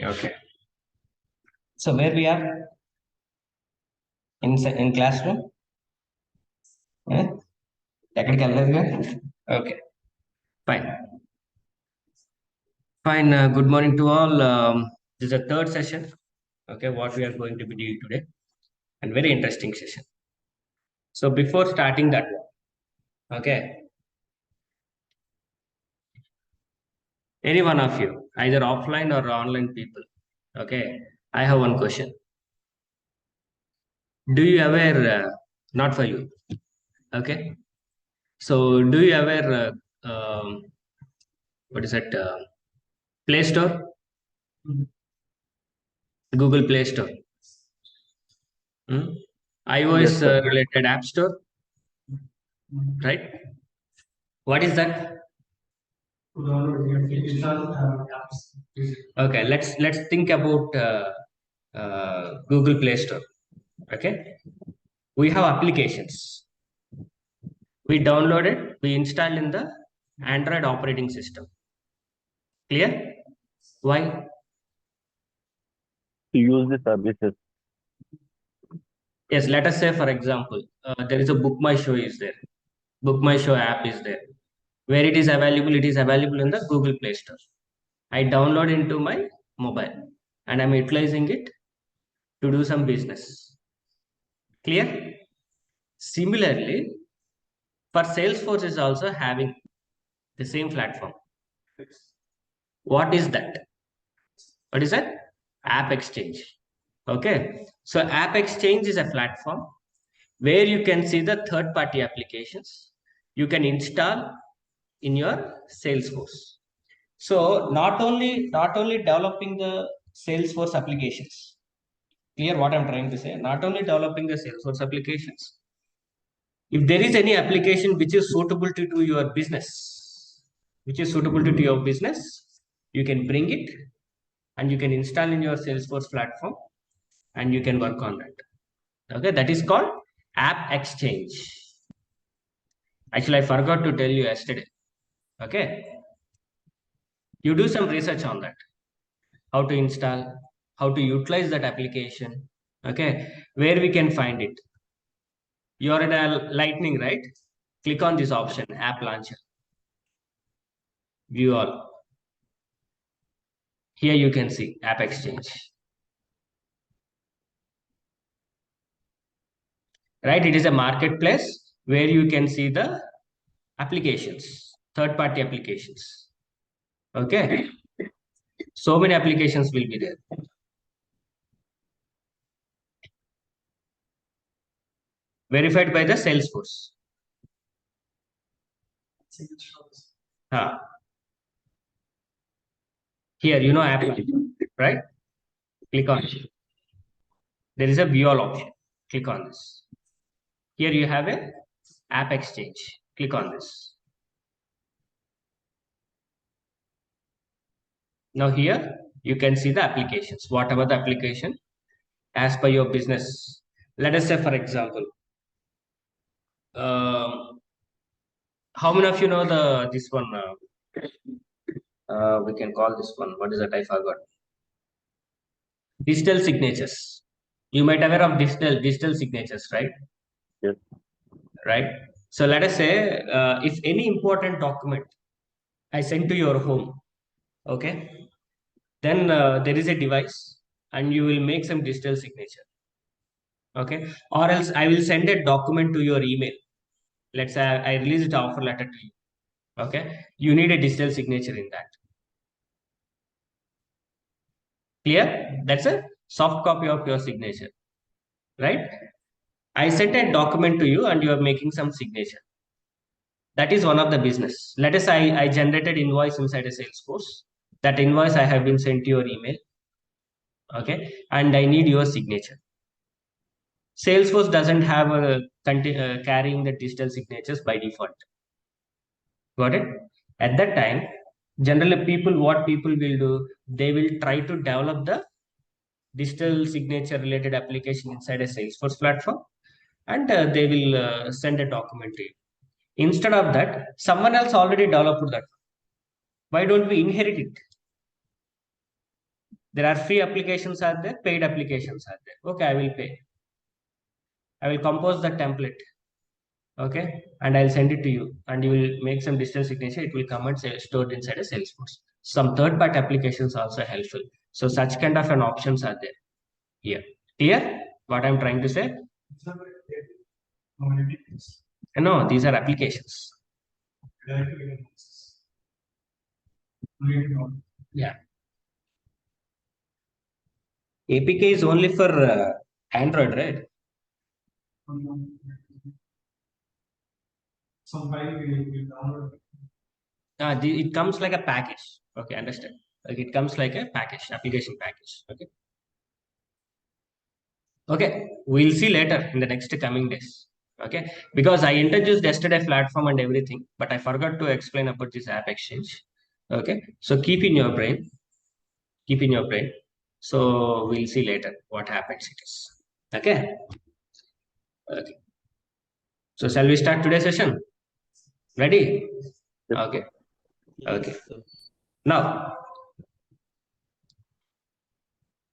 Okay. So where we are in classroom? Eh? ఎక్కడికి వెళ్ళలేదుగా? Okay. Fine. Fine. Good morning to all. This is the third session. Okay, what we are going to be doing today, and very interesting session. So before starting that one, okay, any one of you, either offline or online people, okay, I have one question. Do you ever, not for you, okay? So do you ever, what is that? Play Store, Google Play Store, iOS Yes, sir. related App Store, right? What is that? Okay, let's think about Google Play Store. Okay, we have applications. We downloaded, we installed in the Android operating system. Clear? Why? To use the services. Yes, let us say, for example, there is a Book My Show is there. Book My Show app is there. Where it is available in the Google Play Store. I download into my mobile and I'm utilizing it to do some business. Clear? Similarly, for Salesforce is also having the same platform. What is that? What is that? App Exchange. Okay. So App Exchange is a platform where you can see the third-party applications you can install in your Salesforce. So not only developing the Salesforce applications. Clear what I'm trying to say? Not only developing the Salesforce applications. If there is any application which is suitable to your business, you can bring it and you can install in your Salesforce platform and you can work on that. Okay, that is called App Exchange. Actually, I forgot to tell you yesterday. Okay, you do some research on that. How to install, how to utilize that application. Okay, where we can find it. You're in a Lightning, right? Click on this option, App Launcher. View all. Here you can see App Exchange. Right? It is a marketplace where you can see the applications, third-party applications. Okay. So many applications will be there. Verified by the Salesforce. Here, you know, app, right? Click on it. There is a view all option. Click on this. Here you have a App Exchange. Click on this. Now here you can see the applications, whatever the application as per your business. Let us say, for example, how many of you know this one? We can call this one. What is that? I forgot. Digital signatures. You might aware of digital signatures, right? Yes. Right. So let us say if any important document I send to your home, okay, then there is a device and you will make some digital signature. Okay, or else I will send a document to your email. Let's say I release the offer letter to you. Okay, you need a digital signature in that. Clear? That's a soft copy of your signature, right? I sent a document to you and you are making some signature. That is one of the business. Let us say I generated invoice inside a Salesforce. That invoice I have been sent to your email. Okay, and I need your signature. Salesforce doesn't have a carrying the digital signatures by default. Got it? At that time, generally what people will do, they will try to develop the digital signature related application inside a Salesforce platform and they will send a document to you. Instead of that, someone else already developed that. Why don't we inherit it? There are free applications are there, paid applications are there. Okay, I will pay. I will compose the template. Okay, and I'll send it to you, and you will make some digital signature. It will come and say, stored inside a Salesforce. Some third-party applications are also helpful. So such kind of an options are there here. Clear what I'm trying to say? No, these are applications. Yeah. APK is only for Android, right? It comes like a package. Okay, understand. Like it comes like a package, application package. Okay. Okay, we'll see later in the next coming days. Okay, because I introduced yesterday platform and everything, but I forgot to explain about this app exchange. Okay, so keep in your brain, keep in your brain. So we'll see later what happens it is. Okay. Okay. So shall we start today's session? Ready? Yes, Okay. Okay. sir. Now,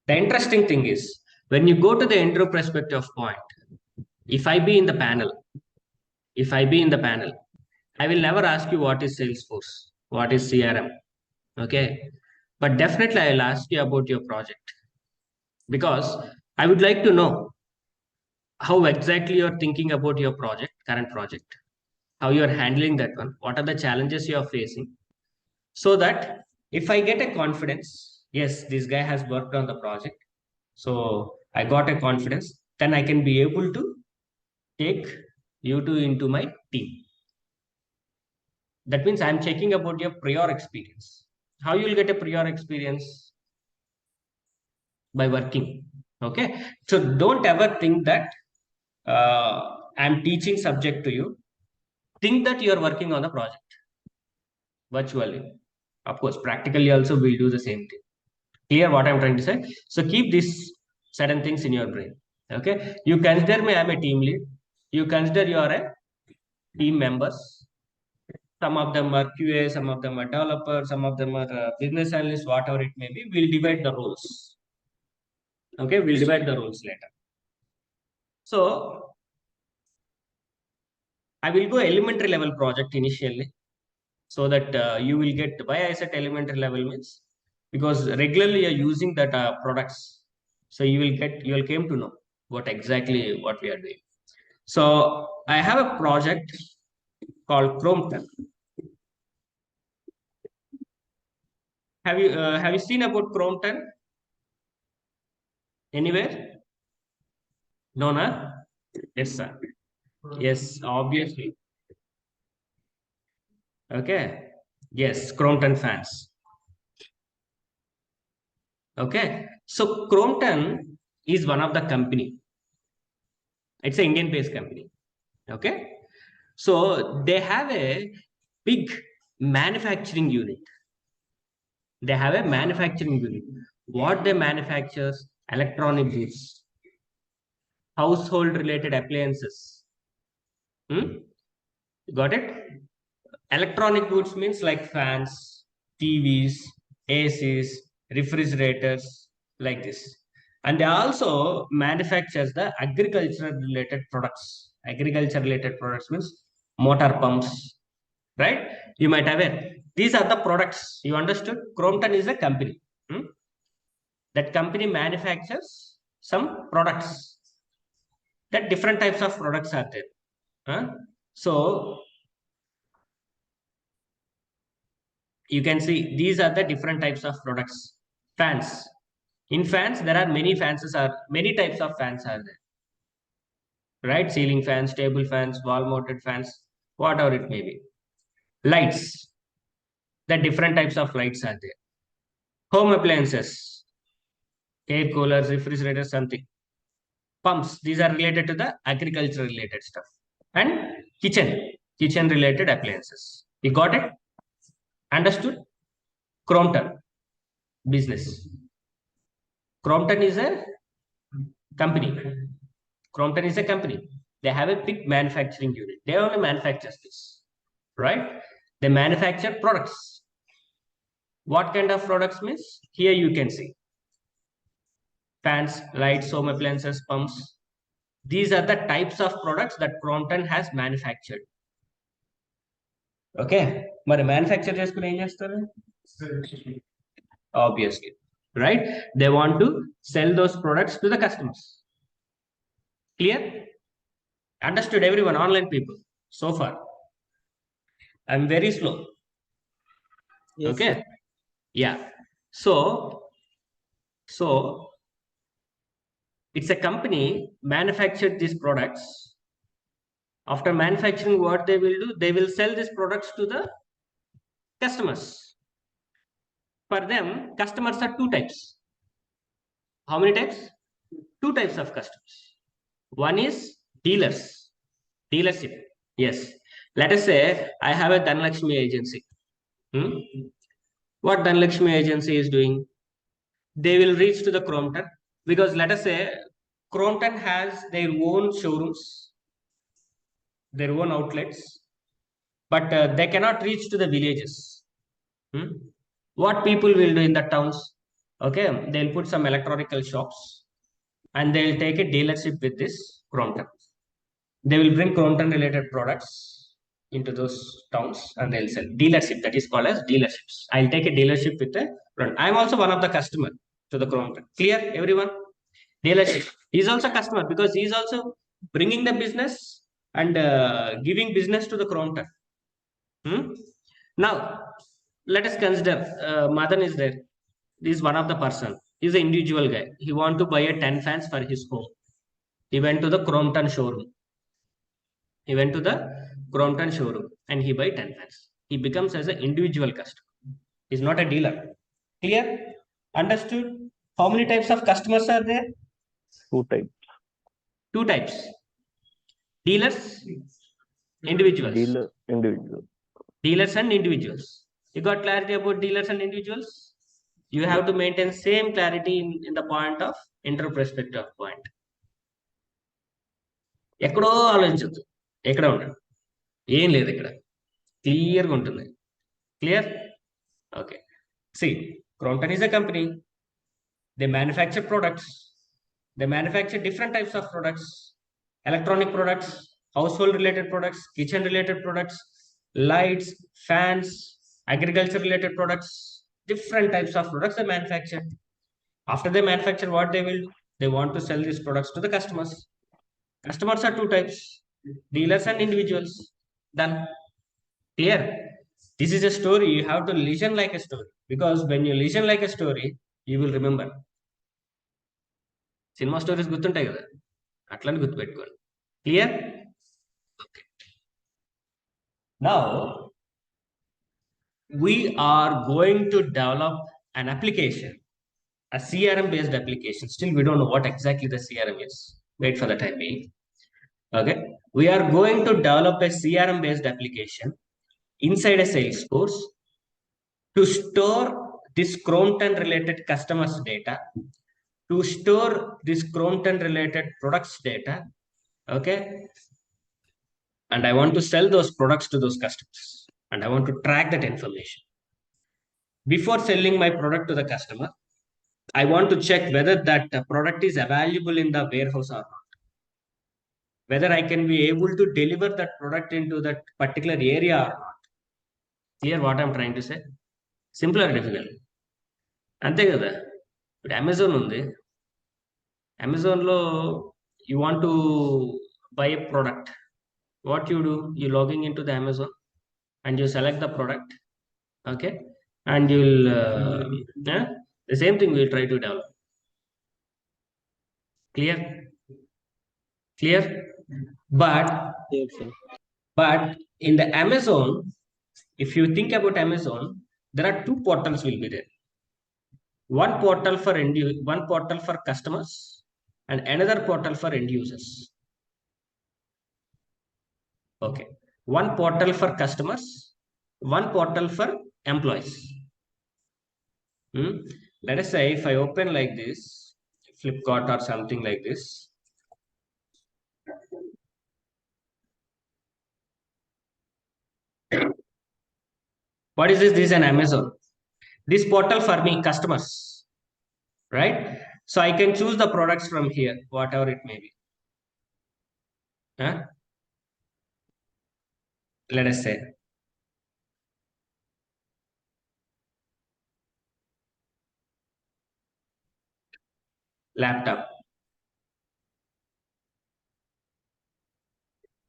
the interesting thing is when you go to the intro perspective point, if I be in the panel, if I be in the panel, I will never ask you what is Salesforce, what is CRM. Okay. But definitely I'll ask you about your project because I would like to know how exactly you're thinking about your project, current project, how you're handling that one, what are the challenges you are facing, so that if I get a confidence, yes, this guy has worked on the project, so I got a confidence, then I can be able to take you two into my team. That means I'm checking about your prior experience. How you'll get a prior experience? By working. Okay. So don't ever think that I'm teaching subject to you. Think that you're working on a project virtually. Of course, practically also we'll do the same thing. Clear what I'm trying to say? So keep these certain things in your brain. Okay. You consider me, I'm a team lead. You consider you are a team members. Some of them are QA, some of them are developers, some of them are business analysts, whatever it may be. We'll divide the roles. Okay, we'll divide the roles later. So I will go elementary level project initially, so that you will get. Why I said elementary level means because regularly you're using that products, so you will came to know what we are doing. So I have a project called Chrome 10. Have you seen about Chrome 10 anywhere? No, na? Yes, sir. Yes, obviously. Okay. Yes, Chrome 10 fans. Okay. So Chrome 10 is one of the company. It's an Indian-based company. Okay. So they have a big manufacturing unit. They have a manufacturing unit. What they manufacture? Electronic goods, household related appliances. Got it? Electronic goods means like fans, TVs, ACs, refrigerators, like this. And they also manufactures the agricultural related products. Agriculture related products means motor pumps, right? You might have it. These are the products. You understood? Crompton is a company. That company manufactures some products. That different types of products are there. So you can see these are the different types of products. Fans. In fans, there are many types of fans are there. Right? Ceiling fans, table fans, wall mounted fans, whatever it may be. Lights. The different types of lights are there. Home appliances, air coolers, refrigerators, something. Pumps, these are related to the agriculture related stuff. And kitchen related appliances. You got it? Understood? Crompton business. Crompton is a company. Crompton is a company. They have a big manufacturing unit. They only manufacture this, right? They manufacture products. What kind of products means? Here you can see. fans, lights, home appliances, pumps. These are the types of products that Crompton has manufactured. Okay, మరి manufacture చేసుకుని ఏం చేస్తారు? Obviously, right? They want to sell those products to the customers. Clear? Understood everyone, online people so far? I'm very slow. Yes, Okay, sir. yeah. So it's a company manufactured these products. After manufacturing, what they will do, they will sell these products to the customers. For them, customers are two types. How many types? Two types of customers. One is dealers, dealership. Yes, let us say I have a Dhanlakshmi agency. What Dhanlakshmi agency is doing? They will reach to the Crompton, because let us say Crompton has their own showrooms, their own outlets, but they cannot reach to the villages. What people will do in the towns? Okay, they'll put some electronical shops and they'll take a dealership with this Crompton. They will bring Crompton related products into those towns and they'll sell. Dealership, that is called as dealerships. I'll take a dealership with a Crompton. I'm also one of the customer to the Crompton. Clear, everyone? Dealership. He's also customer because he's also bringing the business and giving business to the Crompton. Now, let us consider Madan is there. This is one of the person. He's an individual guy. He want to buy a 10 fans for his home. He went to the Crompton showroom. He went to the Crompton showroom and he buy 10 fans. He becomes as an individual customer. He's not a dealer. Clear? Understood? How many types of customers are there? Two types. Two types. Dealers, individuals. Individual. Dealers and individuals. You got clarity about dealers and individuals? You have to maintain same clarity in the point of inter-perspective point. ఎక్కడో ఆలోచించద్దు, ఎక్కడ ఉండదు, ఏం లేదు, ఇక్కడ క్లియర్గా ఉంటుంది. Clear? Okay. See, Crompton is a company. They manufacture products. They manufacture different types of products: electronic products, household related products, kitchen related products, lights, fans, agriculture related products. Different types of products they manufacture. After they manufacture, what they will do? They want to sell these products to the customers. Customers are two types: dealers and individuals. Done. Clear? This is a story. You have to listen like a story, because when you listen like a story, you will remember. Cinema stories గుర్తుంటాయి కదా, అట్లని గుర్తుపెట్టుకోండి. Clear? Okay. Now we are going to develop an application, a CRM based application. Still we don't know what exactly the CRM is. Wait for the time being. Okay, we are going to develop a CRM based application inside a Salesforce to store this Crompton related customers data, to store this Crompton related products data. Okay, and I want to sell those products to those customers and I want to track that information. Before selling my product to the customer, I want to check whether that product is available in the warehouse or not, whether I can be able to deliver that product into that particular area or not. Clear what I'm trying to say? Simple or difficult? అంతే కదా. ఇప్పుడు Amazon ఉంది. అమెజాన్లో you want to buy a product. What you do? You logging into the Amazon and you select the product. Okay, and you'll the same thing we'll try to develop. Clear? Clear? But Yes, sir. but in the Amazon, if you think about Amazon, there are two portals will be there. One portal for one portal for customers and another portal for end users. Okay, one portal for customers, one portal for employees. Let us say if I open like this, Flipkart or something like this. What is this? This is an Amazon. This portal for me, customers, right? So I can choose the products from here, whatever it may be. Huh? Let us say laptop.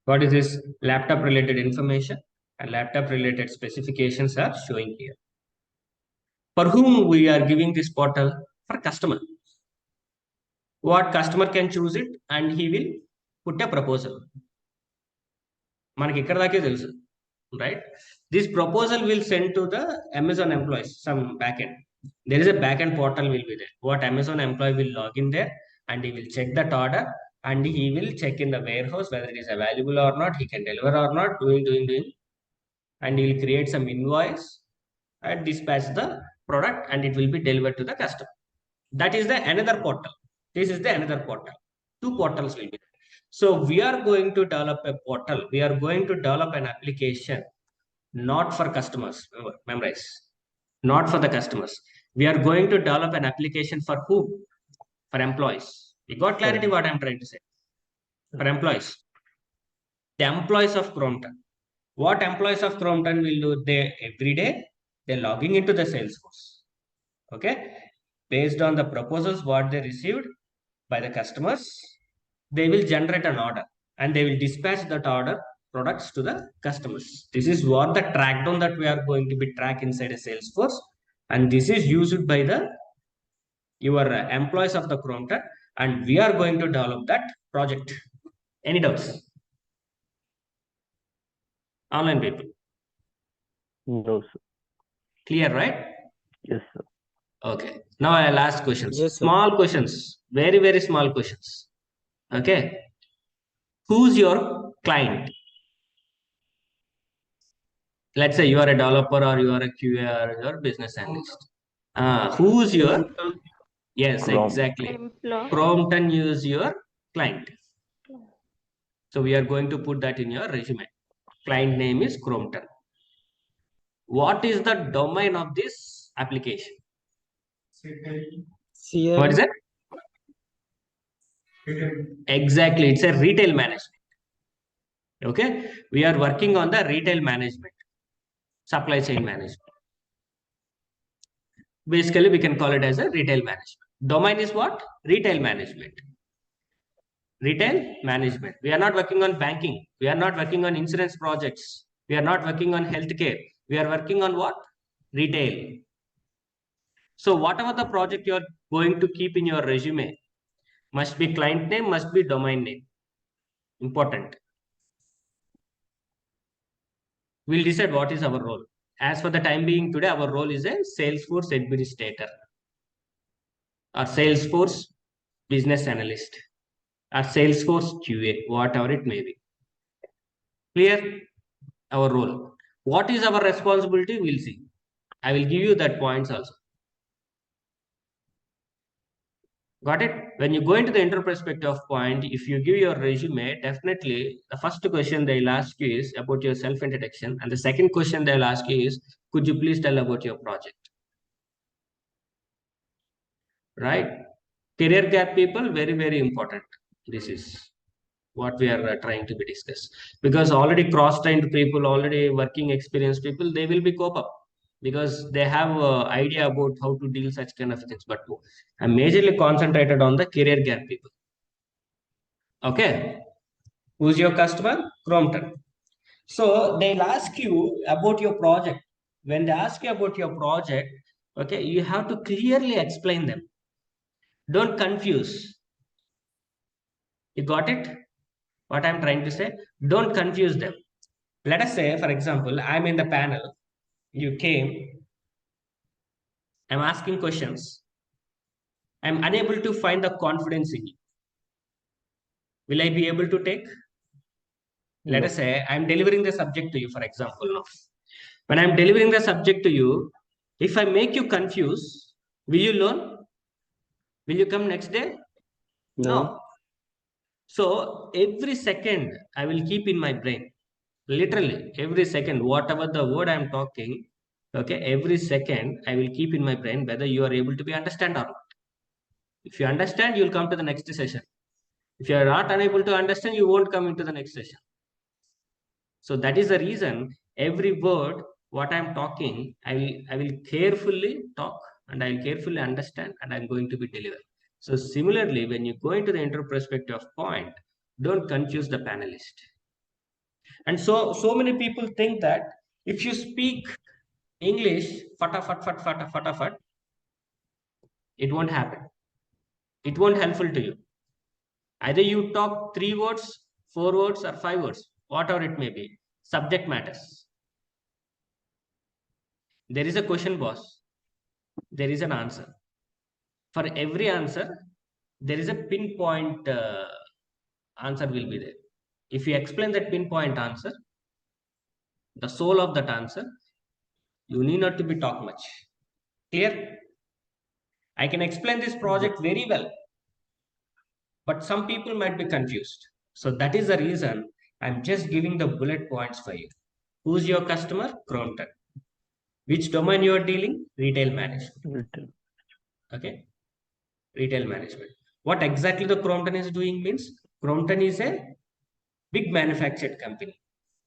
What is this? Laptop related information and laptop related specifications are showing here. For whom we are giving this portal? For customer. What customer can choose it and he will put a proposal. మనకి ఇక్కడ దాకే తెలుసు, right? This proposal will send to the Amazon employees, some backend. There is a backend portal will be there. What Amazon employee will log in there and he will check that order and he will check in the warehouse whether it is available or not, he can deliver or not, doing, and he will create some invoice and dispatch the product and it will be delivered to the customer. That is the another portal. This is the another portal. Two portals will be there. So we are going to develop a portal. We are going to develop an application not for customers. Memorize. Not for the customers. We are going to develop an application for who? For employees. You got clarity what I'm trying to say? For employees. The employees of Crompton. What employees of Crompton will do? They every day they're logging into the Salesforce. Okay. Based on the proposals what they received by the customers, they will generate an order and they will dispatch that order products to the customers. This is what the track down that we are going to be track inside a Salesforce, and this is used by the your employees of the Crompton, and we are going to develop that project. Any doubts? Online people. No, sir. Clear, right? Yes, sir. Okay. Now I'll ask questions. Yes, sir. Small questions. Very, very small questions. Okay. Who's your client? Let's say you are a developer or you are a QA or you are a business analyst. Who's your? Yes, Crompton. exactly. Employee. Crompton is your client. So we are going to put that in your resume. Client name is Crompton. What is the domain of this application? CRM. What is it? Exactly. It's a retail management. Okay. We are working on the retail management, supply chain management. Basically, we can call it as a retail management. Domain is what? Retail management. Retail management. We are not working on banking. We are not working on insurance projects. We are not working on healthcare. We are working on what? Retail. So whatever the project you are going to keep in your resume, must be client name, must be domain name. Important. We'll decide what is our role. As for the time being today, our role is a Salesforce administrator or Salesforce business analyst or Salesforce QA, whatever it may be. Clear? Our role. What is our responsibility? We'll see. I will give you that points also. Got it? When you go into the inter-perspective point, if you give your resume, definitely the first question they'll ask you is about your self-introduction. And the second question they'll ask you is, could you please tell about your project? Right? Career gap people, very, very important. This is what we are trying to be discussed. Because already cross-trained people, already working experienced people, they will be cope up. Because they have idea about how to deal such kind of things. But I'm majorly concentrated on the career gap people. Okay. Who's your customer? Crompton. So they'll ask you about your project. When they ask you about your project, okay, you have to clearly explain them. Don't confuse. You got it? What I'm trying to say? Don't confuse them. Let us say, for example, I'm in the panel. You came. I'm asking questions. I'm unable to find the confidence in you. Will I be able to take? Let No. us say I'm delivering the subject to you, for example. No. When I'm delivering the subject to you, if I make you confused, will you learn? Will you come next day? No. So every second I will keep in my brain. Literally, every second, whatever the word I'm talking, okay, every second I will keep in my brain whether you are able to be understand or not. If you understand, you'll come to the next session. If you are not unable to understand, you won't come into the next session. So that is the reason every word what I'm talking, I will carefully talk and I will carefully understand and I'm going to be delivered. So similarly, when you go into the introspective point, don't confuse the panelist. And so many people think that if you speak English, fatafat, it won't happen. It won't helpful to you. Either you talk 3 words, 4 words, or 5 words, whatever it may be. Subject matters. There is a question, boss. There is an answer. For every answer, there is a pinpoint answer will be there. If you explain that pinpoint answer, the soul of that answer, you need not to be talk much. Clear? I can explain this project very well, but some people might be confused. So that is the reason I'm just giving the bullet points for you. Who's your customer? Crompton. Which domain you are dealing? Retail management. Retail. Okay. Retail management. What exactly the Crompton is doing means Crompton is a big manufactured company.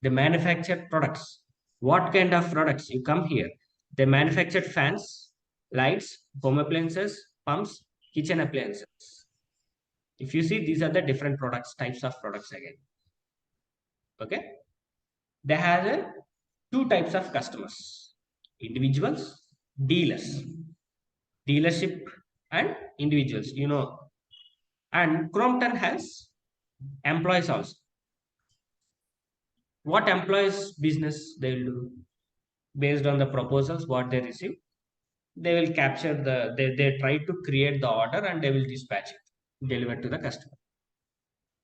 They manufacture products. What kind of products? You come here. They manufacture fans, lights, home appliances, pumps, kitchen appliances. If you see, these are the different products, types of products again. Okay. They have two types of customers: individuals, dealers, dealership, and individuals. And Crompton has employees also. What employees business they will do based on the proposals what they receive? They will capture they try to create the order and they will dispatch it, deliver to the customer.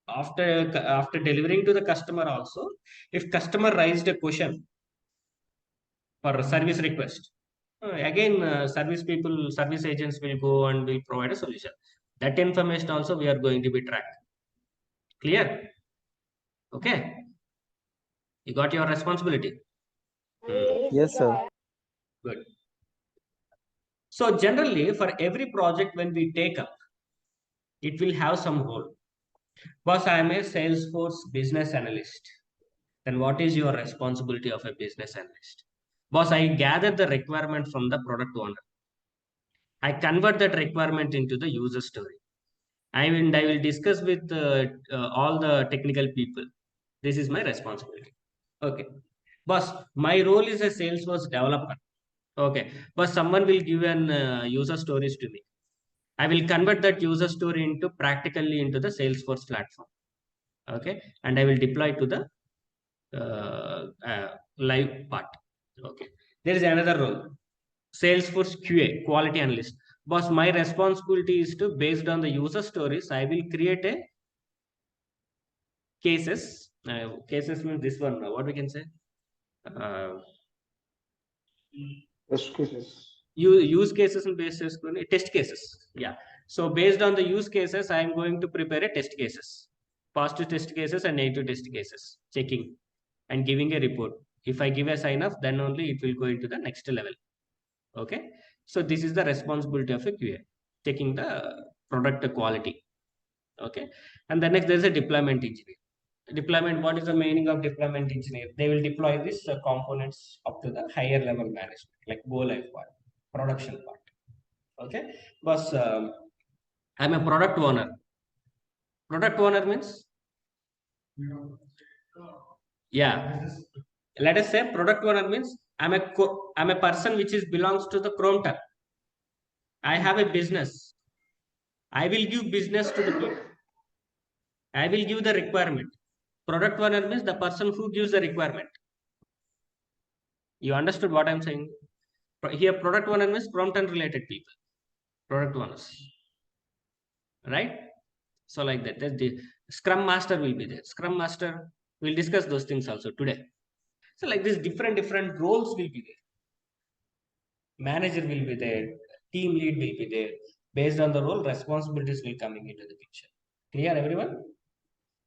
After delivering to the customer also, if customer raised a question for a service request, again service agents will go and will provide a solution. That information also we are going to be tracked. Clear? Okay. You got your responsibility. Yes, sir. Good. So generally, for every project when we take up, it will have some role. Boss, I am a Salesforce business analyst. Then what is your responsibility of a business analyst? Boss, I gather the requirement from the product owner. I convert that requirement into the user story. I will discuss with all the technical people. This is my responsibility. Okay. Boss, my role is a Salesforce developer. Okay. But someone will give an user stories to me. I will convert that user story into practically into the Salesforce platform. Okay. And I will deploy to the live part. Okay. There is another role. Salesforce QA, quality analyst. Boss, my responsibility is to, based on the user stories, I will create a cases. Cases means this one. What we can say? Test cases. Use cases and basis test cases. Yeah. So based on the use cases, I am going to prepare a test cases, positive test cases and negative test cases, checking and giving a report. If I give a sign off, then only it will go into the next level. Okay. So this is the responsibility of a QA, checking the product quality. Okay. And then next there is a deployment engineer. Deployment, what is the meaning of deployment engineer? They will deploy these components up to the higher level management, like go live part, production part. Okay. But I'm a product owner. Product owner means, yeah. Let us say product owner means I'm a person which is belongs to the Crompton. I have a business. I will give business to the people. I will give the requirement. Product owner means the person who gives the requirement. You understood what I'm saying? Here, product owner means Crompton related people. Product owners. Right? So like that. The Scrum Master will be there. Scrum Master, we'll discuss those things also today. So like this, different roles will be there. Manager will be there. Team lead will be there. Based on the role, responsibilities will coming into the picture. Clear, everyone?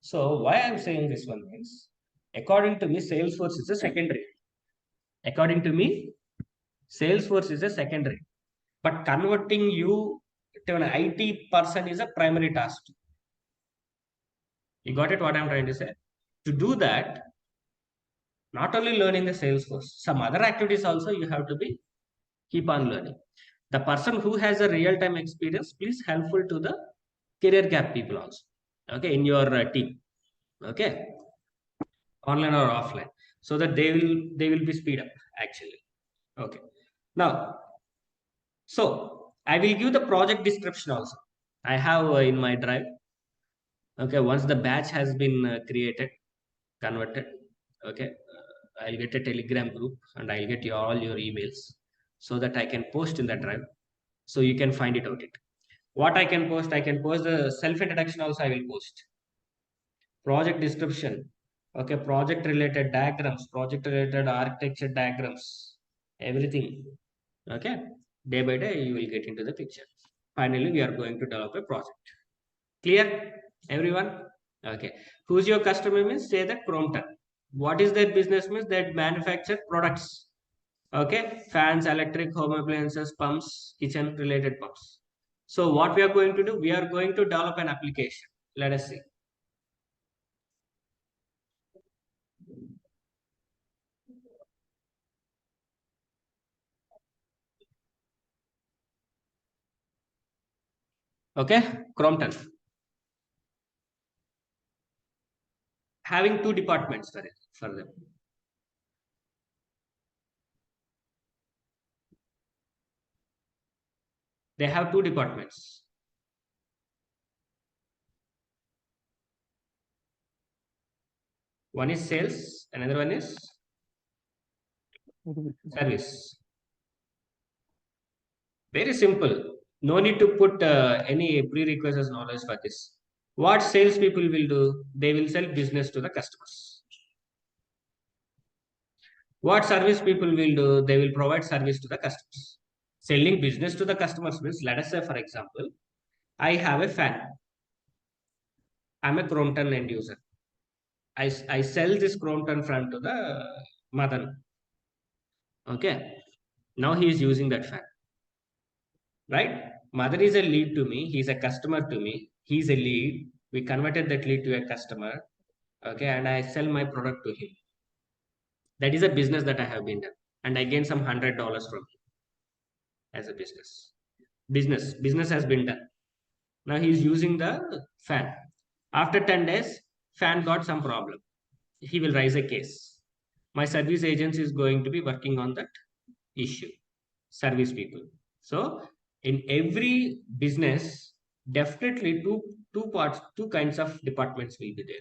So why I'm saying this one means, according to me, Salesforce is a secondary. According to me, Salesforce is a secondary. But converting you to an IT person is a primary task. You got it? What I'm trying to say? To do that, not only learning the Salesforce, some other activities also you have to be keep on learning. The person who has a real-time experience, please helpful to the career gap people also. Okay, in your team. Okay, online or offline, so that they will be speed up actually. Okay, now so I will give the project description also. I have in my drive. Okay, once the batch has been created, converted. Okay, I'll get a Telegram group and I'll get all your emails so that I can post in the drive. So you can find it out. What I can post the self introduction also. I will post project description. Okay, project related diagrams, project related architecture diagrams, everything. Okay, day by day you will get into the picture. Finally, we are going to develop a project. Clear, everyone? Okay. Who's your customer means? Say that Crompton. What is their business means? That manufacture products. Okay, fans, electric, home appliances, pumps, kitchen related pumps. So what we are going to do? We are going to develop an application. Let us see. Okay, Crompton. Having two departments for them. They have two departments. One is sales, another one is service. Very simple. No need to put any prerequisites knowledge for this. What salespeople will do? They will sell business to the customers. What service people will do? They will provide service to the customers. Selling business to the customers means, let us say, for example, I have a fan. I'm a Crompton end user. I sell this Crompton fan to the Madan. Okay. Now he is using that fan. Right? Mother is a lead to me. He's a customer to me. He's a lead. We converted that lead to a customer. Okay. And I sell my product to him. That is a business that I have been done. And I gain some $100 from him as a business. Business has been done. Now he is using the fan. After 10 days, fan got some problem. He will raise a case. My service agency is going to be working on that issue. Service people. So in every business, definitely two kinds of departments will be there.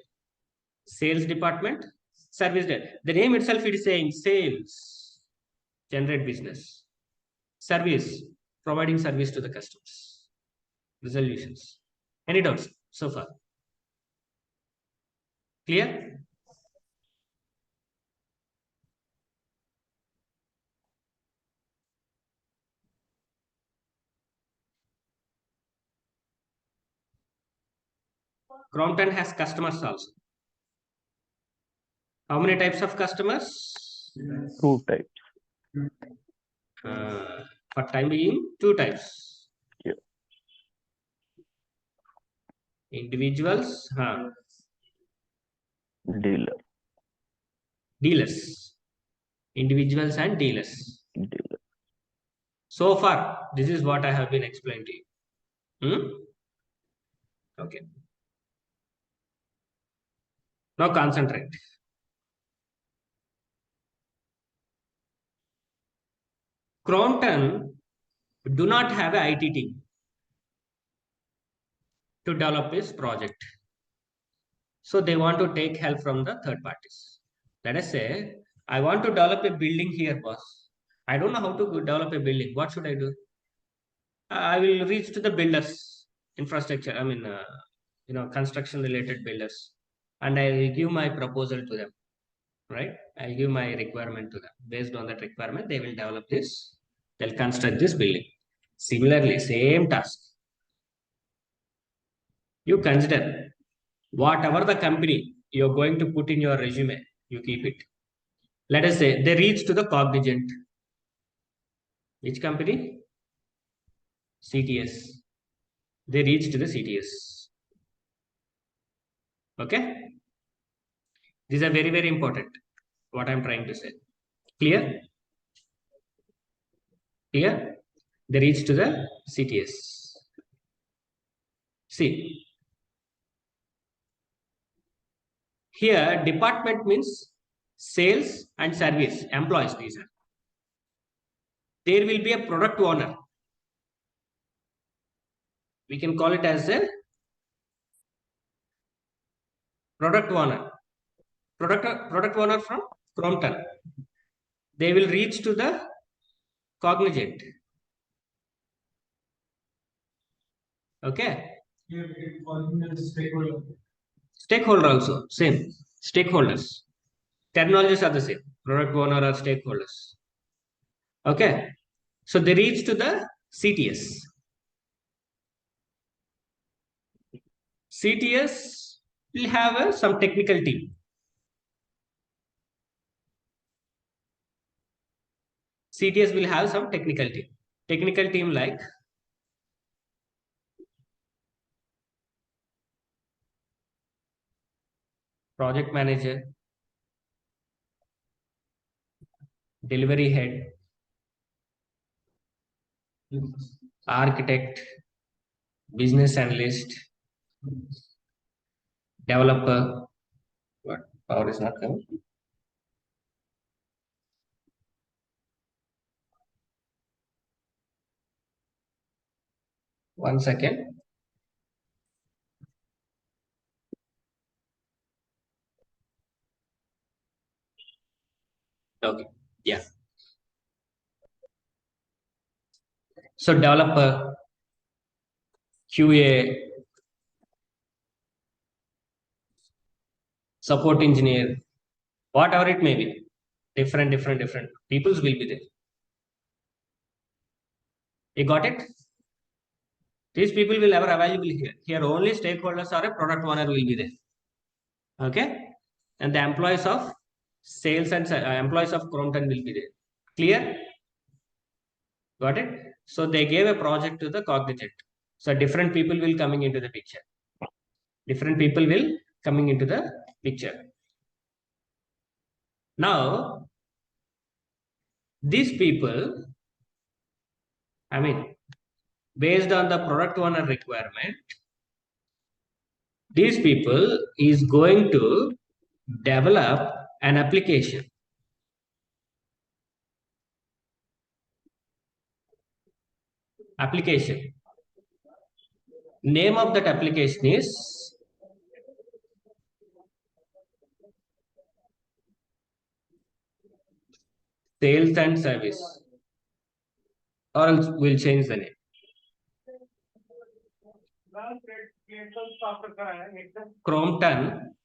Sales department, service department. The name itself it is saying sales, generate business. Service, providing service to the customers. Resolutions. Any doubts so far? Clear? Crompton has customers also. How many types of customers? Two types. For time being, two types. Yeah. Individuals, dealers. Individuals and dealers. So far, this is what I have been explained to you. Okay. Now concentrate. Crompton do not have an IT team to develop this project. So they want to take help from the third parties. Let us say, I want to develop a building here, boss. I don't know how to develop a building. What should I do? I will reach to the builders, infrastructure, construction related builders. And I will give my proposal to them, right? I'll give my requirement to them. Based on that requirement, they will develop this. They'll construct this building. Similarly, same task. You consider whatever the company you're going to put in your resume, you keep it. Let us say they reach to the Cognizant. Which company? CTS. they reach to the CTS. Okay. These are very, very important. What I'm trying to say. Clear? Clear? They reach to the CTS. See. Here, department means sales and service employees. These are. There will be a product owner. We can call it as a product owner. Product owner from Crompton. They will reach to the Cognizant. Okay. Stakeholder also same. Stakeholders. Terminologies are the same. Product owner or stakeholders. Okay. So they reach to the CTS. CTS will have some technical team. CTS will have some technical team. Technical team like project manager, delivery head, architect, business analyst, developer. What? Power is not coming. One second. Okay. Yeah. So developer, QA, support engineer, whatever it may be, different peoples will be there. You got it? These people will ever available here. Here only stakeholders or a product owner will be there. Okay? And the employees of sales and employees of Crompton will be there. Clear? Got it? So they gave a project to the Cognizant. So different people will coming into the picture. Different people will coming into the picture. Now, these people, I mean, based on the product owner requirement, these people is going to develop an application. Name of that application is Sales and Service, or else we'll change the name. Crompton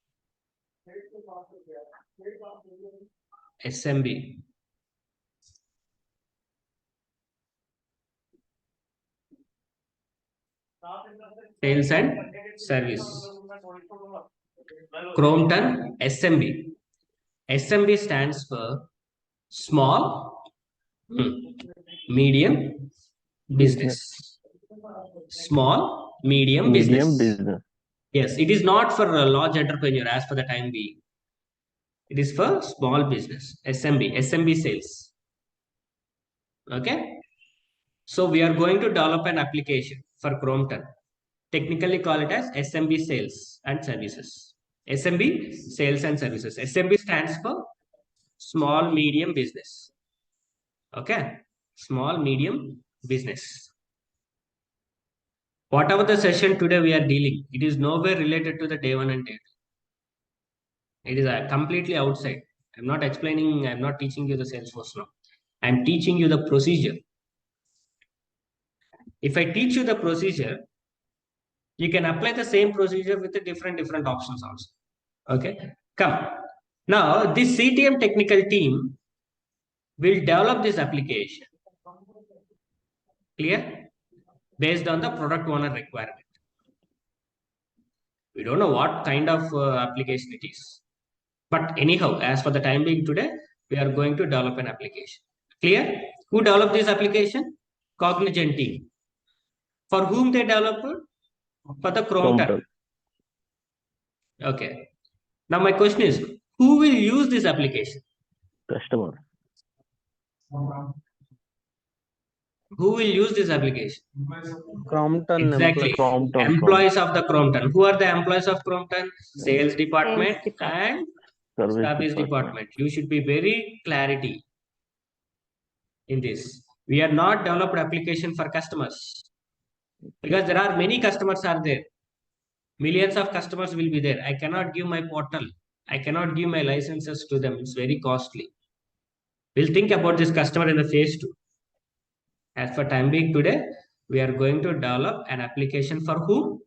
SMB. Sales and Service. Crompton SMB. SMB stands for Small, Medium Business. Small, medium business. Yes, it is not for a large entrepreneur as for the time being. It is for small business, SMB sales. Okay. So we are going to develop an application for Crompton. Technically call it as SMB Sales and Services. SMB Sales and Services. SMB stands for Small Medium Business. Okay. Small Medium Business. Whatever the session today we are dealing, it is nowhere related to the day 1 and day 2. It is completely outside. I'm not explaining, I'm not teaching you the Salesforce now. I'm teaching you the procedure. If I teach you the procedure, you can apply the same procedure with the different options also. Okay, come. Now, this CTM technical team will develop this application. Clear? Based on the product owner requirement. We don't know what kind of application it is. But anyhow, as for the time being today, we are going to develop an application. Clear? Who developed this application? Cognizant team. For whom they developed? For the Crompton. Crompton. Okay. Now my question is, who will use this application? Customer. Who will use this application? Crompton Exactly. employee. Crompton. Employees of the Crompton. Who are the employees of Crompton? Sales department and service department. You should be very clarity in this. We are not developed application for customers, because there are many customers are there. Millions of customers will be there. I cannot give my portal. I cannot give my licenses to them. It's very costly. We'll think about this customer in the phase 2. As for time being today, we are going to develop an application for whom?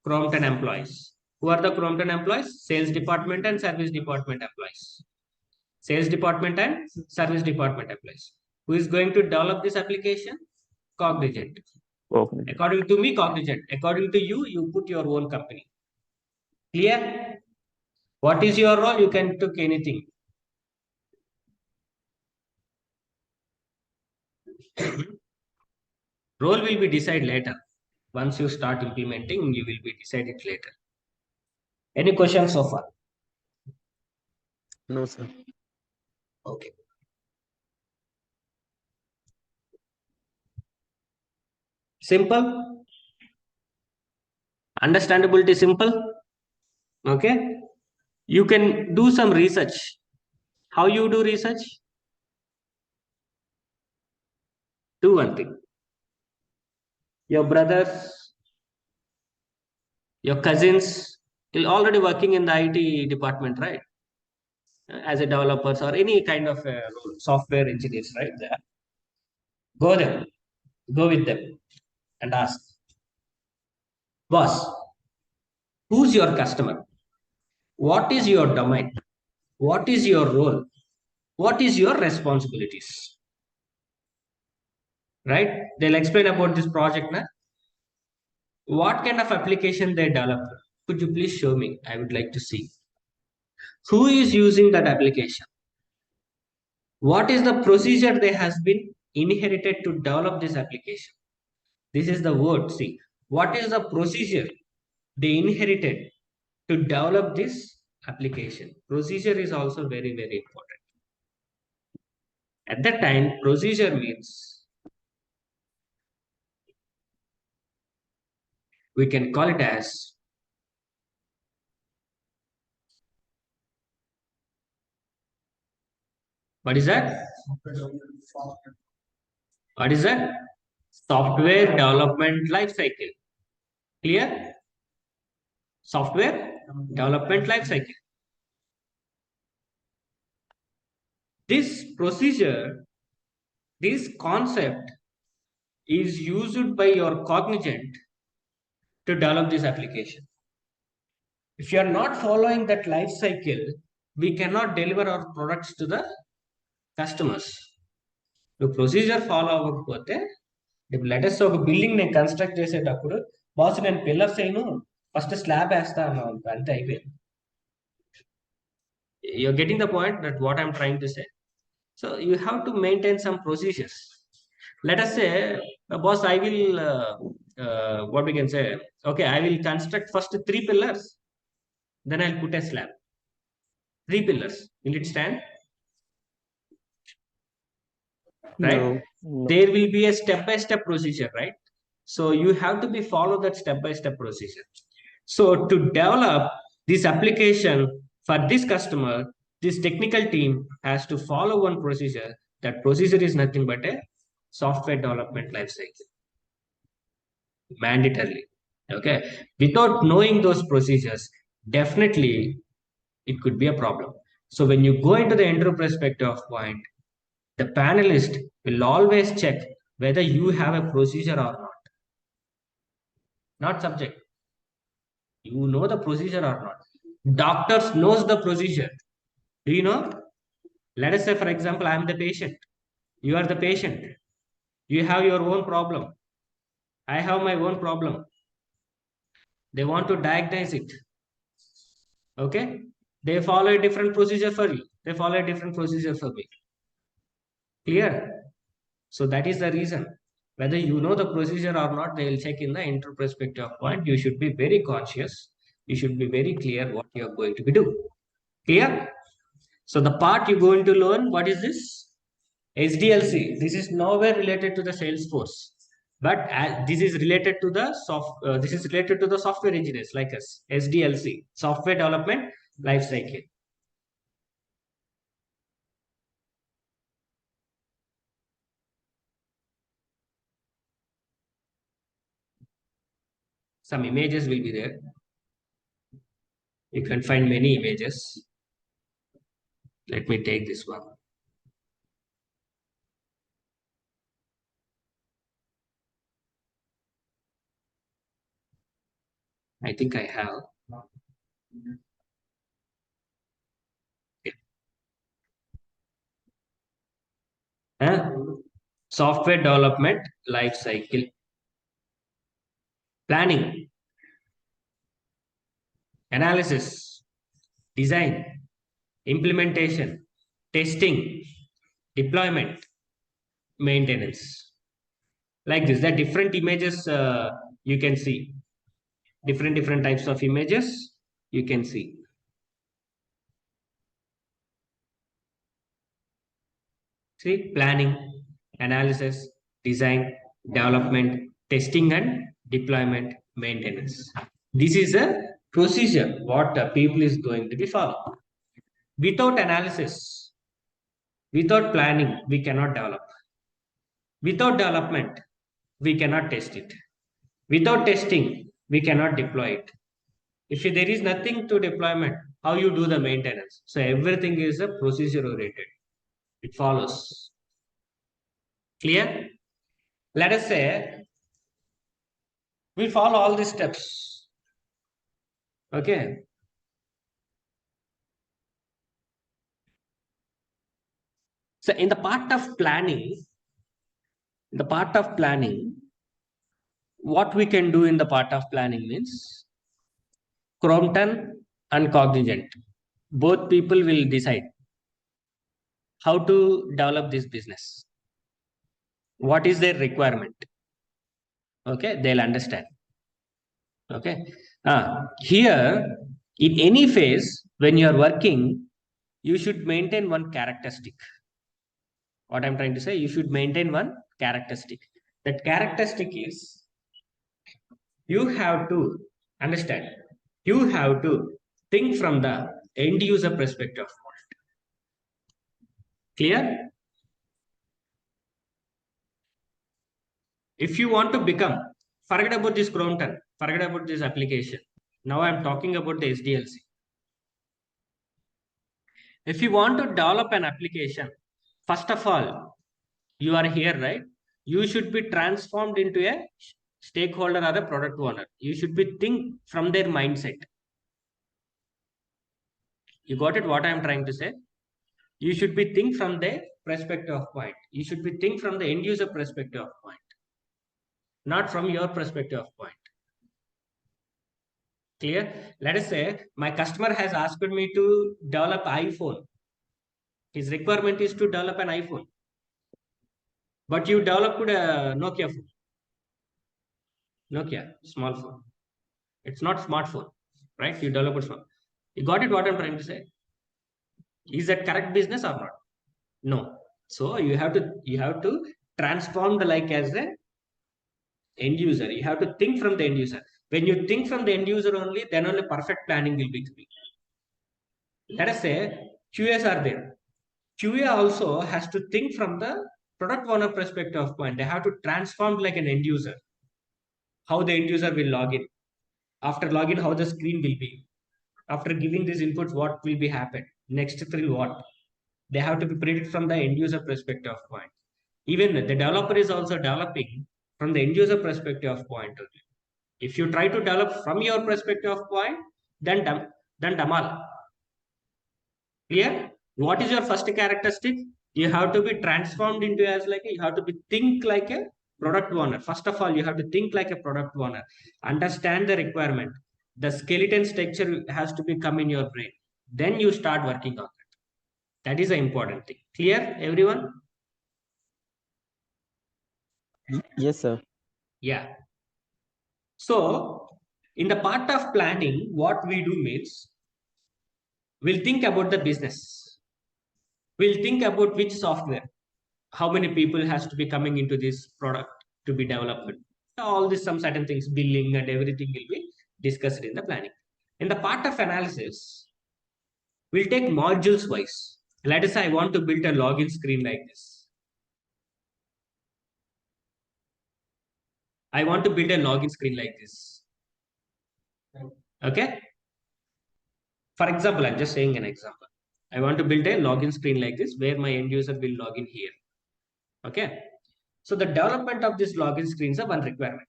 Crompton employees. Who are the Crompton employees? Sales department and service department employees. Sales department and service department employees. Who is going to develop this application? Cognizant. Okay. According to me, Cognizant. According to you, you put your own company. Clear? What is your role? You can take anything. Role will be decided later. Once you start implementing, you will be decided later. Any questions so far? No, sir. Okay. Simple. Understandability simple. Okay. You can do some research. How you do research? Do one thing. Your brothers, your cousins, they're already working in the IT department, right? As a developers or any kind of software engineers, right? There. Go there. Go with them and ask, boss, who's your customer? What is your domain? What is your role? What is your responsibilities? Right? They'll explain about this project now. What kind of application they develop? Could you please show me? I would like to see. Who is using that application? What is the procedure they has been inherited to develop this application? This is the word. See, what is the procedure they inherited to develop this application? Procedure is also very, very important. At that time, procedure means we can call it as what is that? What is that? Software development life cycle. Clear? Software development life cycle. This procedure, this concept is used by your Cognizant to develop this application. If you are not following that life cycle, we cannot deliver our products to the customers. The procedure follow అవ్వకపోతే ఇప్పుడు latest ఒక building నేను construct చేసేటప్పుడు boss నేను pillars అయిను first slab వేస్తా అన్నాను అంతే అయిపోయింది. You're getting the point that what I'm trying to say. So you have to maintain some procedures. Let us say, boss, I will what we can say, okay, I will construct first 3 pillars, then I'll put a slab. 3 pillars, will it stand? Right? No. There will be a step-by-step procedure, right? So you have to be follow that step-by-step procedure. So to develop this application for this customer, this technical team has to follow one procedure. That procedure is nothing but a software development life cycle. Mandatorily. Okay. Without knowing those procedures, definitely it could be a problem. So when you go into the entry perspective of point, the panelist will always check whether you have a procedure or not. Not subject. You know the procedure or not. Doctors knows the procedure. Do you know? Let us say, for example, I am the patient. You are the patient. You have your own problem. I have my own problem. They want to diagnose it. Okay? They follow a different procedure for you. They follow a different procedure for me. Clear? So that is the reason. Whether you know the procedure or not, they will check in the intro perspective point. You should be very conscious. You should be very clear what you are going to be doing. Clear? So the part you're going to learn, what is this? SDLC. This is nowhere related to the Salesforce, but this is related to the software engineers like us. SDLC, software development life cycle. Some images will be there. You can find many images. Let me take this one. I think I have. Software development life cycle. Planning, analysis, design, implementation, testing, deployment, maintenance. Like this, there are different images you can see. Different types of images you can see. See, planning, analysis, design, development, testing and deployment, maintenance. This is a procedure what people is going to be following. Without analysis, without planning, we cannot develop. Without development, we cannot test it. Without testing, we cannot deploy it. If there is nothing to deployment, how you do the maintenance? So everything is a procedure oriented. It follows. Clear? Let us say we follow all these steps. Okay. So in the part of planning, what we can do in the part of planning means Crompton and Cognizant. Both people will decide how to develop this business. What is their requirement? Okay, they'll understand. Okay. Here, in any phase, when you are working, you should maintain one characteristic. What I'm trying to say, you should maintain one characteristic. That characteristic is you have to understand. You have to think from the end user perspective. Clear? If you want to become, forget about this Crompton, forget about this application. Now I'm talking about the SDLC. If you want to develop an application, first of all, you are here, right? You should be transformed into a stakeholder or a product owner. You should be think from their mindset. You got it? What I am trying to say? You should be think from their perspective of point. You should be think from the end user perspective of point, not from your perspective of point. Clear? Let us say my customer has asked me to develop iPhone. His requirement is to develop an iPhone. But you developed a Nokia phone. Nokia, small phone. It's not smartphone, right? You develop a phone. You got it what I'm trying to say? Is that correct business or not? No. So you have to transform the like as the end user. You have to think from the end user. When you think from the end user only, then only perfect planning will be coming. Let us say QAs are there. QA also has to think from the product owner perspective of point. They have to transform like an end user. How the end user will log in. After login, how the screen will be. After giving these inputs, what will be happen? Next thrill what? They have to be predicted from the end user perspective of point. Even the developer is also developing from the end user perspective of point only. If you try to develop from your perspective of point, then Damal. Clear? What is your first characteristic? You have to be transformed into as like you have to be think like a product owner. First of all, you have to think like a product owner. Understand the requirement. The skeleton structure has to become in your brain. Then you start working on it. That is the important thing. Clear, everyone? Yes, sir. Yeah. So in the part of planning, what we do means we'll think about the business. We'll think about which software, how many people has to be coming into this product to be developed. All this, some certain things, billing and everything will be discussed in the planning. In the part of analysis, we'll take modules wise. Let us say I want to build a login screen like this. I want to build a login screen like this. Okay. For example, I'm just saying an example. I want to build a login screen like this where my end user will log in here. Okay. So the development of this login screen is a one requirement.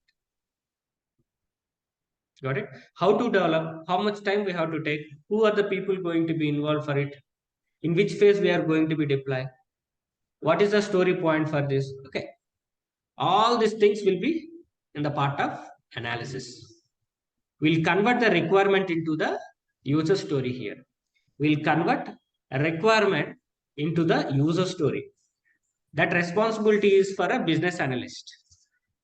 Got it? How to develop, how much time we have to take, who are the people going to be involved for it, in which phase we are going to be deployed, what is the story point for this. Okay. All these things will be in the part of analysis. We'll convert the requirement into the user story here. We'll convert a requirement into the user story. That responsibility is for a business analyst.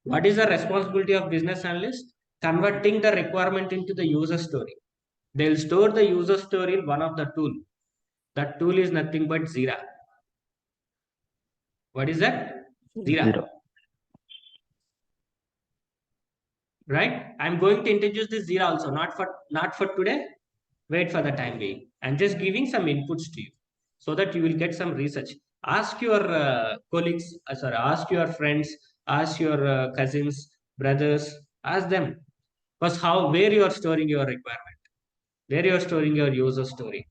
What is the responsibility of business analyst? Converting the requirement into the user story. They'll store the user story in one of the tool. That tool is nothing but Zira. What is that? Zira. Right? I'm going to introduce this Zira also, not for today. Wait for the time being. I'm just giving some inputs to you so that you will get some research. Ask your colleagues, ask your friends, ask your cousins, brothers, ask them. Because where you are storing your requirement, where you are storing your user story.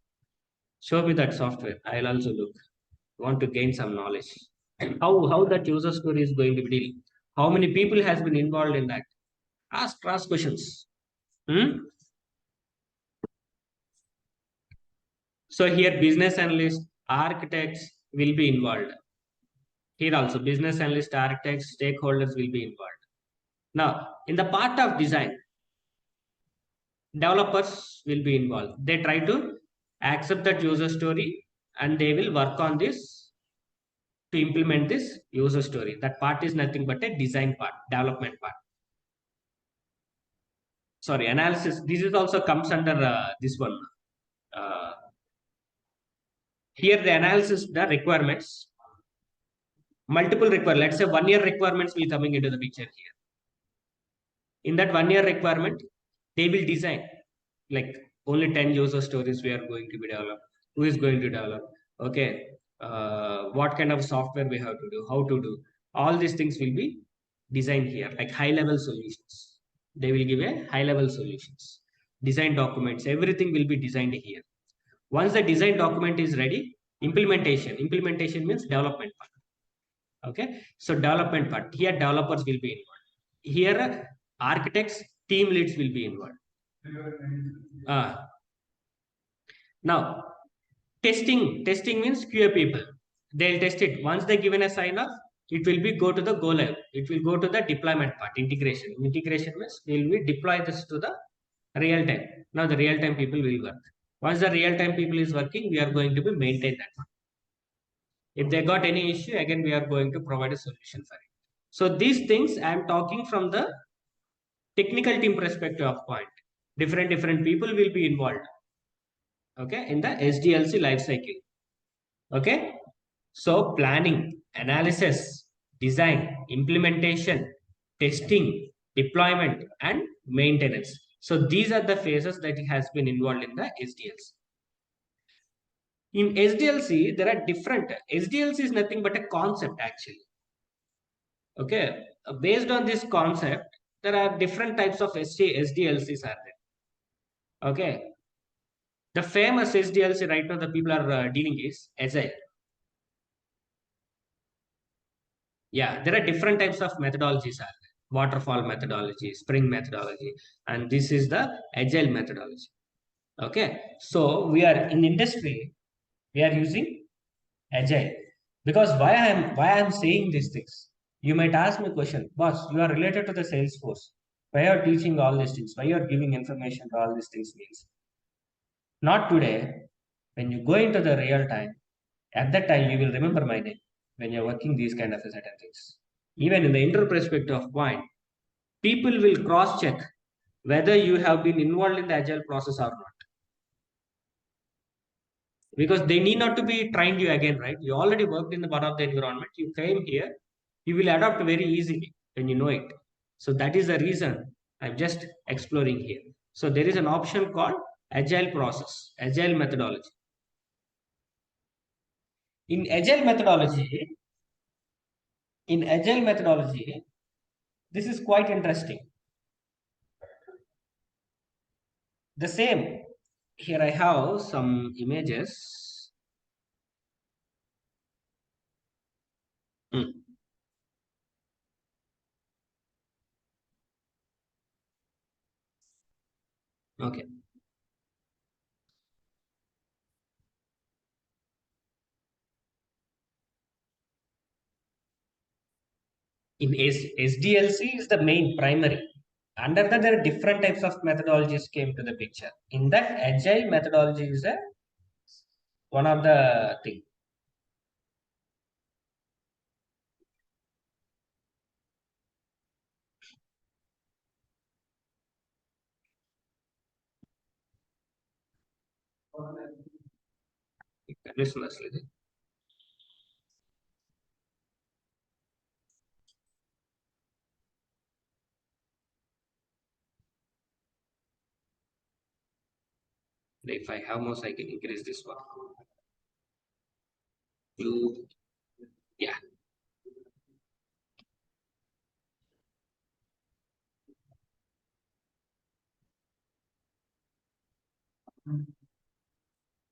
Show me that software. I'll also look. Want to gain some knowledge. And how that user story is going to be deal. How many people has been involved in that? Ask questions. So here business analysts, architects will be involved. Here also business analysts, architects, stakeholders will be involved. Now, in the part of design, developers will be involved. They try to accept that user story and they will work on this to implement this user story. That part is nothing but a design part, development part. Sorry, analysis. This is also comes under this one. Here the analysis, the requirements, multiple requirements. Let's say 1 year requirements will coming into the picture here. In that 1 year requirement, they will design like only 10 user stories we are going to be developed. Who is going to develop? Okay. What kind of software we have to do, how to do. All these things will be designed here, like high level solutions. They will give a high level solutions. Design documents, everything will be designed here. Once the design document is ready, implementation. Implementation means development part. Okay. So development part. Here developers will be involved. Here architects, team leads will be involved. Now, testing means QA people. They'll test it. Once they're given a sign off, it will be go to the go live. It will go to the deployment part, integration. Integration means we'll be deploy this to the real time. Now the real time people will work. Once the real time people is working, we are going to be maintain that one. If they got any issue, again we are going to provide a solution for it. So these things I am talking from the technical team perspective of point. Different people will be involved. Okay, in the SDLC life cycle. Okay, so planning, analysis, design, implementation, testing, deployment, and maintenance. So these are the phases that has been involved in the SDLC. In SDLC, there are different. SDLC is nothing but a concept actually. Okay, based on this concept, there are different types of SDLCs are there. Okay, the famous SDLC right now the people are dealing is Agile. Yeah, there are different types of methodologies are there. Waterfall methodology, Spring methodology, and this is the Agile methodology. Okay, so we are in industry, we are using Agile. Because why I am saying these things? You might ask me a question, boss, you are related to the Salesforce. Why are you teaching all these things? Why you are giving information to all these things means? Not today. When you go into the real time, at that time you will remember my name when you're working these kind of certain things. even in the inter-perspective point, people will cross-check whether you have been involved in the agile process or not. Because they need not to be trained you again, right? You already worked in the one of the environment. You came here, you will adapt very easily when you know it. So that is the reason I'm just exploring here. So there is an option called agile process, agile methodology. In agile methodology, this is quite interesting. The same, here I have some images. Okay. In SDLC is the main primary. Under that, there are different types of methodologies came to the picture. In that, agile methodology is one of the thing. Listen. If I have mouse, I can increase this one. Yeah.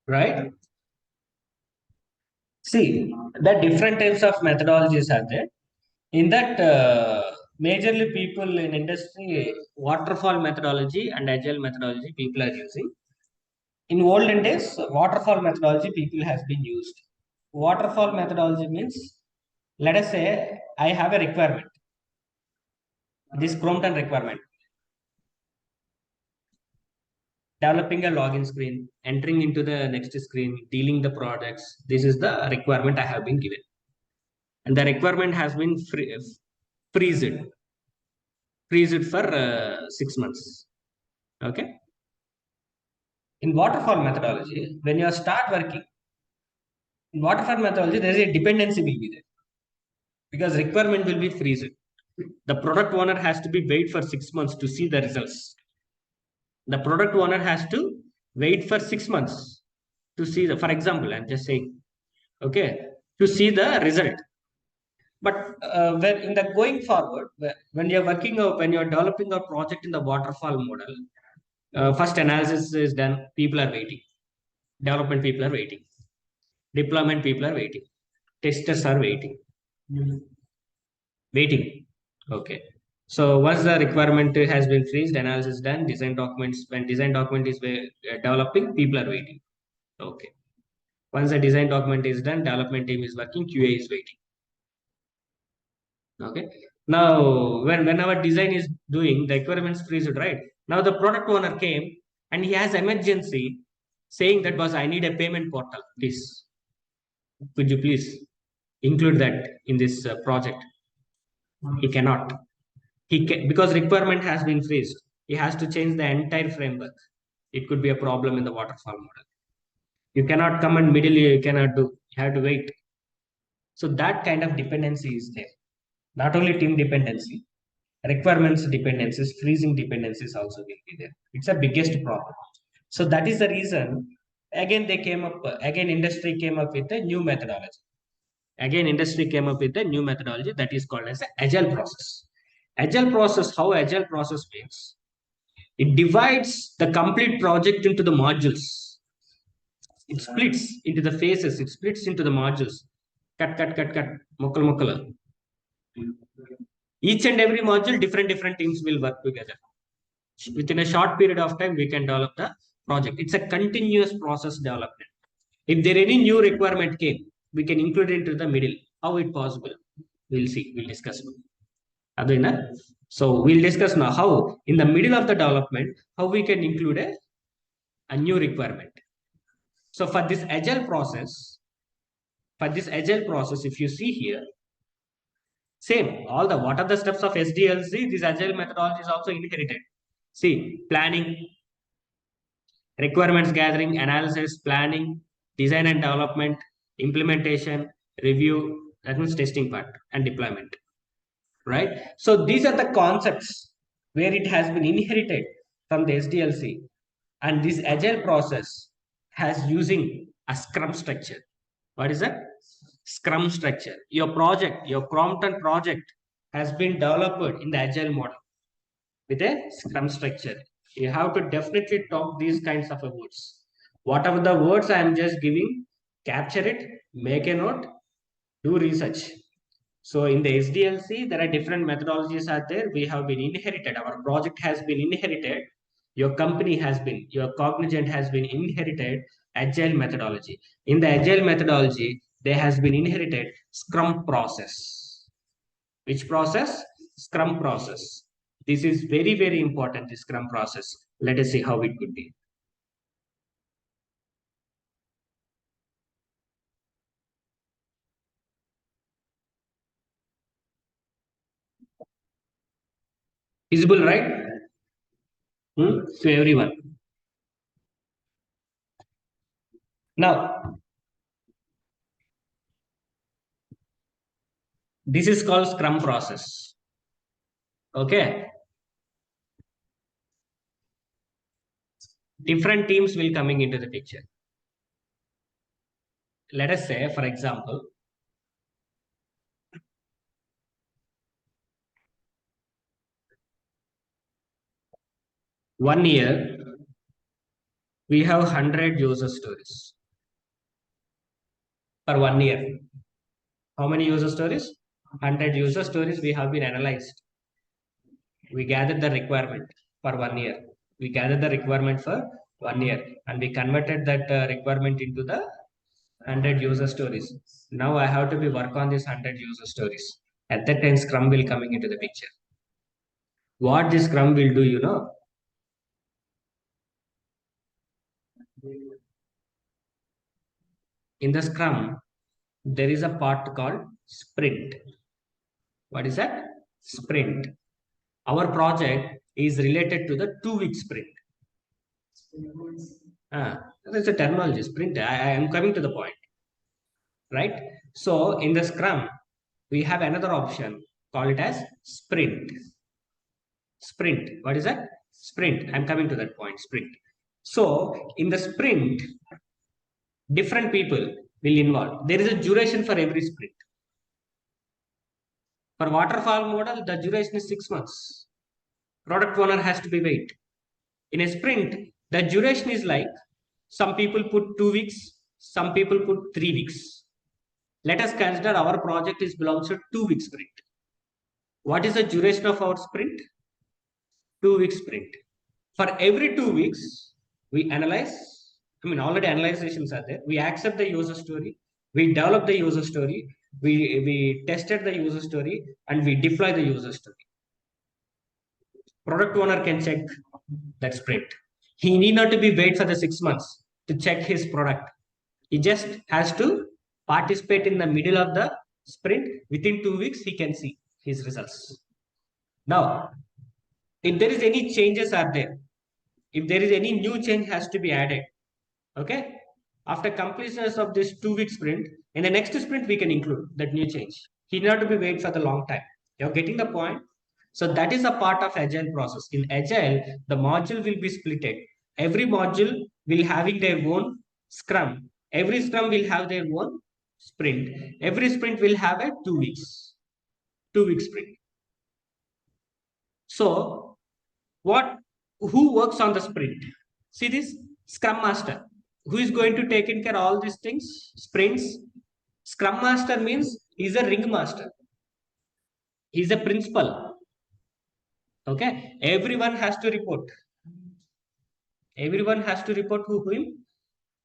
Right? See, the different types of methodologies are there. In that, majorly people in industry, waterfall methodology and agile methodology people are using. In olden days, waterfall methodology people has been used. Waterfall methodology means, let us say I have a requirement. This Crompton requirement. Developing a login screen, entering into the next screen, dealing the projects. This is the requirement I have been given. And the requirement has been freezed for 6 months. Okay. In waterfall methodology, when you start working, in waterfall methodology, there is a dependency will be there. Because requirement will be freezed. The product owner has to be wait for 6 months to see the results. The product owner has to wait for 6 months to see the, for example, I'm just saying, okay, to see the result. But when in the going forward, when you're working or when you're developing a project in the waterfall model, first analysis is done, people are waiting. Development people are waiting. Deployment people are waiting. Testers are waiting. Waiting. Okay. So once the requirement has been freezed, analysis done, design documents, when design document is developing, people are waiting. Okay. Once the design document is done, development team is working, QA is waiting. Okay. Now, when our design is doing, the requirements freezed, right? Now the product owner came and he has emergency saying that boss, I need a payment portal. Please, could you please include that in this project? He cannot. Because requirement has been freezed. He has to change the entire framework. It could be a problem in the waterfall model. You cannot come and middle, you cannot do. You have to wait. So that kind of dependency is there. Not only team dependency, requirements dependencies, freezing dependencies also will be there. It's a biggest problem. So that is the reason. Again, industry came up with a new methodology. Again, industry came up with a new methodology that is called as the agile process. Agile process, how agile process means, it divides the complete project into the modules. It splits into the phases. It splits into the modules. Cut. Mukkal. Each and every module, different teams will work together. Within a short period of time, we can develop the project. It's a continuous process development. If there any new requirement came, we can include it into the middle. How it possible? We'll see. We'll discuss. So we'll discuss now how in the middle of the development, how we can include a new requirement. So for this agile process, if you see here, Same, all the what are the steps of SDLC? This agile methodology is also inherited. See, planning, requirements gathering, analysis, planning, design and development, implementation, review, that means testing part and deployment, right? So these are the concepts where it has been inherited from the SDLC, and this agile process has using a Scrum structure. What is that? Scrum structure. Your project, your Crompton project has been developed in the agile model with a Scrum structure. You have to definitely talk these kinds of words. Whatever the words I am just giving, capture it, make a note, do research. So in the SDLC, there are different methodologies are there. We have been inherited. Our project has been inherited. Your company has been, your cognizant has been inherited agile methodology. In the agile methodology, there has been inherited Scrum process. Which process? Scrum process. This is very, very important, the Scrum process. Let us see how it could be. Visible, right? To everyone. Now, this is called Scrum process. Okay. Different teams will coming into the picture. Let us say, for example, one year, we have 100 user stories for 1 year. How many user stories? 100 user stories we have been analyzed. We gathered the requirement for 1 year. We gathered the requirement for 1 year and we converted that requirement into the 100 user stories. Now I have to be work on this 100 user stories. At that time, Scrum will coming into the picture. What this Scrum will do, you know? In the Scrum, there is a part called sprint. What is that? Sprint. Our project is related to the 2-week sprint. That's a terminology, sprint. I am coming to the point, right? So in the Scrum, we have another option, call it as sprint. Sprint. What is that? Sprint. I'm coming to that point, sprint. So in the sprint, different people will involve. There is a duration for every sprint. For waterfall model, the duration is 6 months. Product owner has to be wait. In a sprint, the duration is like some people put 2 weeks, some people put 3 weeks. Let us consider our project is belongs to 2-week sprint. What is the duration of our sprint? 2-week sprint. For every 2 weeks, we analyze. Already analyzations are there. We accept the user story. We develop the user story. We tested the user story and we deploy the user story. Product owner can check that sprint. He need not to be wait for the 6 months to check his product. He just has to participate in the middle of the sprint. Within 2 weeks, he can see his results. Now, if there is any changes are there, if there is any new change has to be added, okay, after completion of this 2-week sprint, in the next sprint, we can include that new change. He need not to be wait for the long time. You're getting the point? So that is a part of agile process. In agile, the module will be splitted. Every module will having their own scrum. Every scrum will have their own sprint. Every sprint will have a 2 weeks. 2-week sprint. So who works on the sprint? See this Scrum Master. Who is going to take in care of all these things? Sprints. Scrum Master means he's a ring master. He's a principal. Okay. Everyone has to report. Everyone has to report to him.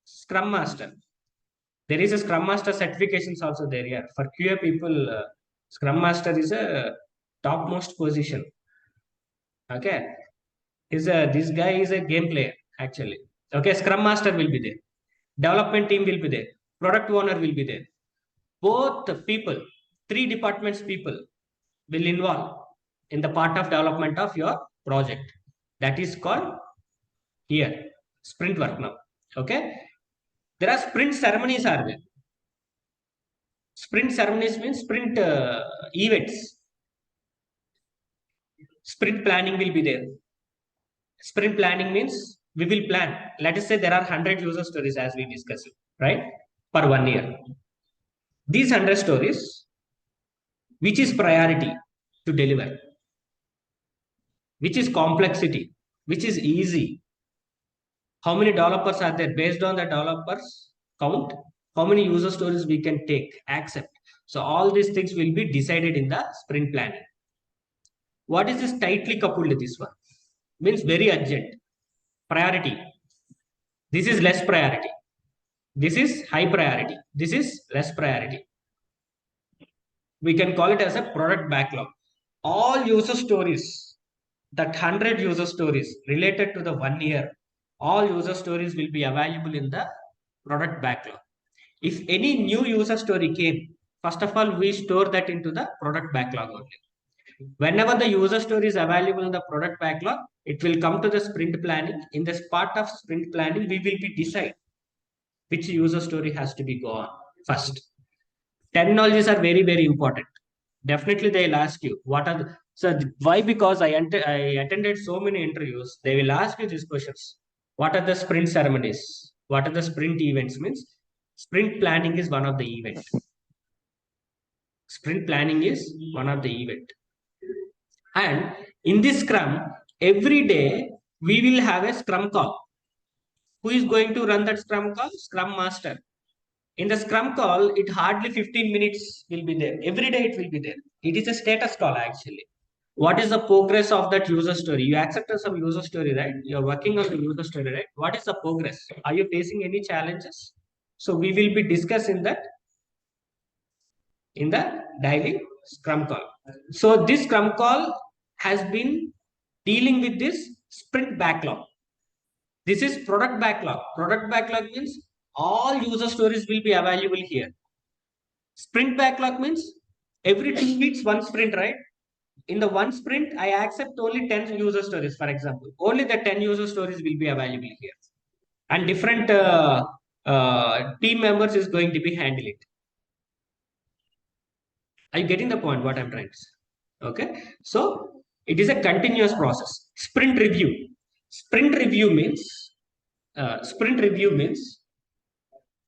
Scrum Master. There is a Scrum Master certifications also there. Yeah. For QA people, Scrum Master is a topmost position. Okay. This guy is a game player actually. Okay. Scrum Master will be there. Development team will be there. Product owner will be there. Both people, 3 departments people will involve in the part of development of your project. That is called here sprint work now. Okay. There are sprint ceremonies are there. Sprint ceremonies means sprint events. Sprint planning will be there. Sprint planning means we will plan. Let us say there are 100 user stories as we discussed, right? Per 1 year. These 100 stories, which is priority to deliver? Which is complexity? Which is easy? How many developers are there? Based on the developers count, how many user stories we can take, accept. So all these things will be decided in the sprint planning. What is this tightly coupled with this one? Means very urgent. Priority. This is less priority. This is high priority. This is less priority. We can call it as a product backlog. All user stories, that 100 user stories related to the 1 year, all user stories will be available in the product backlog. If any new user story came, first of all, we store that into the product backlog only. Whenever the user story is available in the product backlog, it will come to the sprint planning. In this part of sprint planning, we will be decide which user story has to be gone first. Technologies are very, very important. Definitely they'll ask you what are the, so why? Because I attended so many interviews, they will ask you these questions. What are the sprint ceremonies? What are the sprint events? Means sprint planning is one of the event. Sprint planning is one of the event. And in this scrum, every day we will have a scrum call. Who is going to run that scrum call? Scrum master. In the scrum call, it hardly 15 minutes will be there. Every day it will be there. It is a status call actually. What is the progress of that user story? You accepted some user story, right? You're working on the user story, right? What is the progress? Are you facing any challenges? So we will be discussing that in the daily scrum call. So this scrum call has been dealing with this sprint backlog. This is product backlog. Product backlog means all user stories will be available here. Sprint backlog means every 2 weeks, one sprint, right? In the one sprint, I accept only 10 user stories, for example. Only the 10 user stories will be available here. And different team members is going to be handling it. Are you getting the point what I'm trying to say? Okay. So it is a continuous process. Sprint review. Sprint review means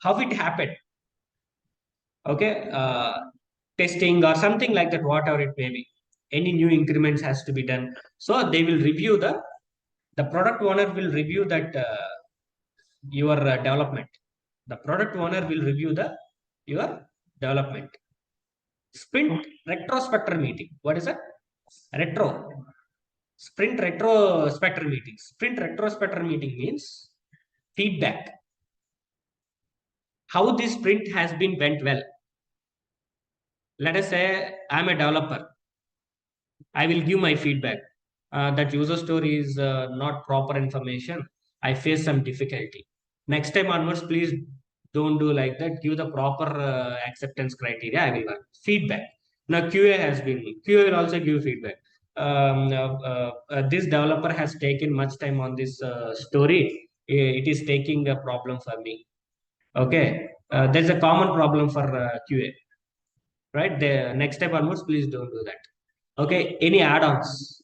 how it happened. Okay. Testing or something like that, whatever it may be. Any new increments has to be done. So they will review the product owner will review that your development. The product owner will review your development. Sprint retrospector meeting. What is that? Sprint retrospector meeting. Sprint retrospector meeting means feedback. How this sprint has been went well. Let us say I'm a developer. I will give my feedback. That user story is not proper information. I face some difficulty. Next time onwards, please don't do like that. Give the proper acceptance criteria. I will work. Feedback. Now QA will also give feedback. This developer has taken much time on this story. It is taking a problem for me. Okay. There's a common problem for QA. Right? The next time onwards, please don't do that. Okay, any add-ons?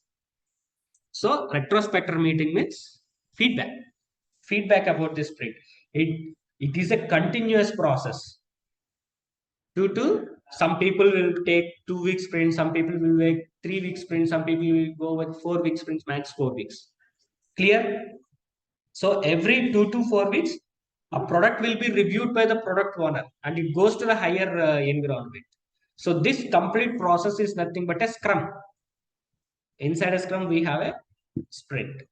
So retrospector meeting means feedback. Feedback about this sprint. It is a continuous process. Due to some people will take 2 week sprint, some people will take 3 week sprint, some people will go with 4 week sprints, max 4 weeks. Clear? So every 2 to 4 weeks, a product will be reviewed by the product owner and it goes to the higher environment. So this complete process is nothing but a scrum. Inside a scrum, we have a sprint.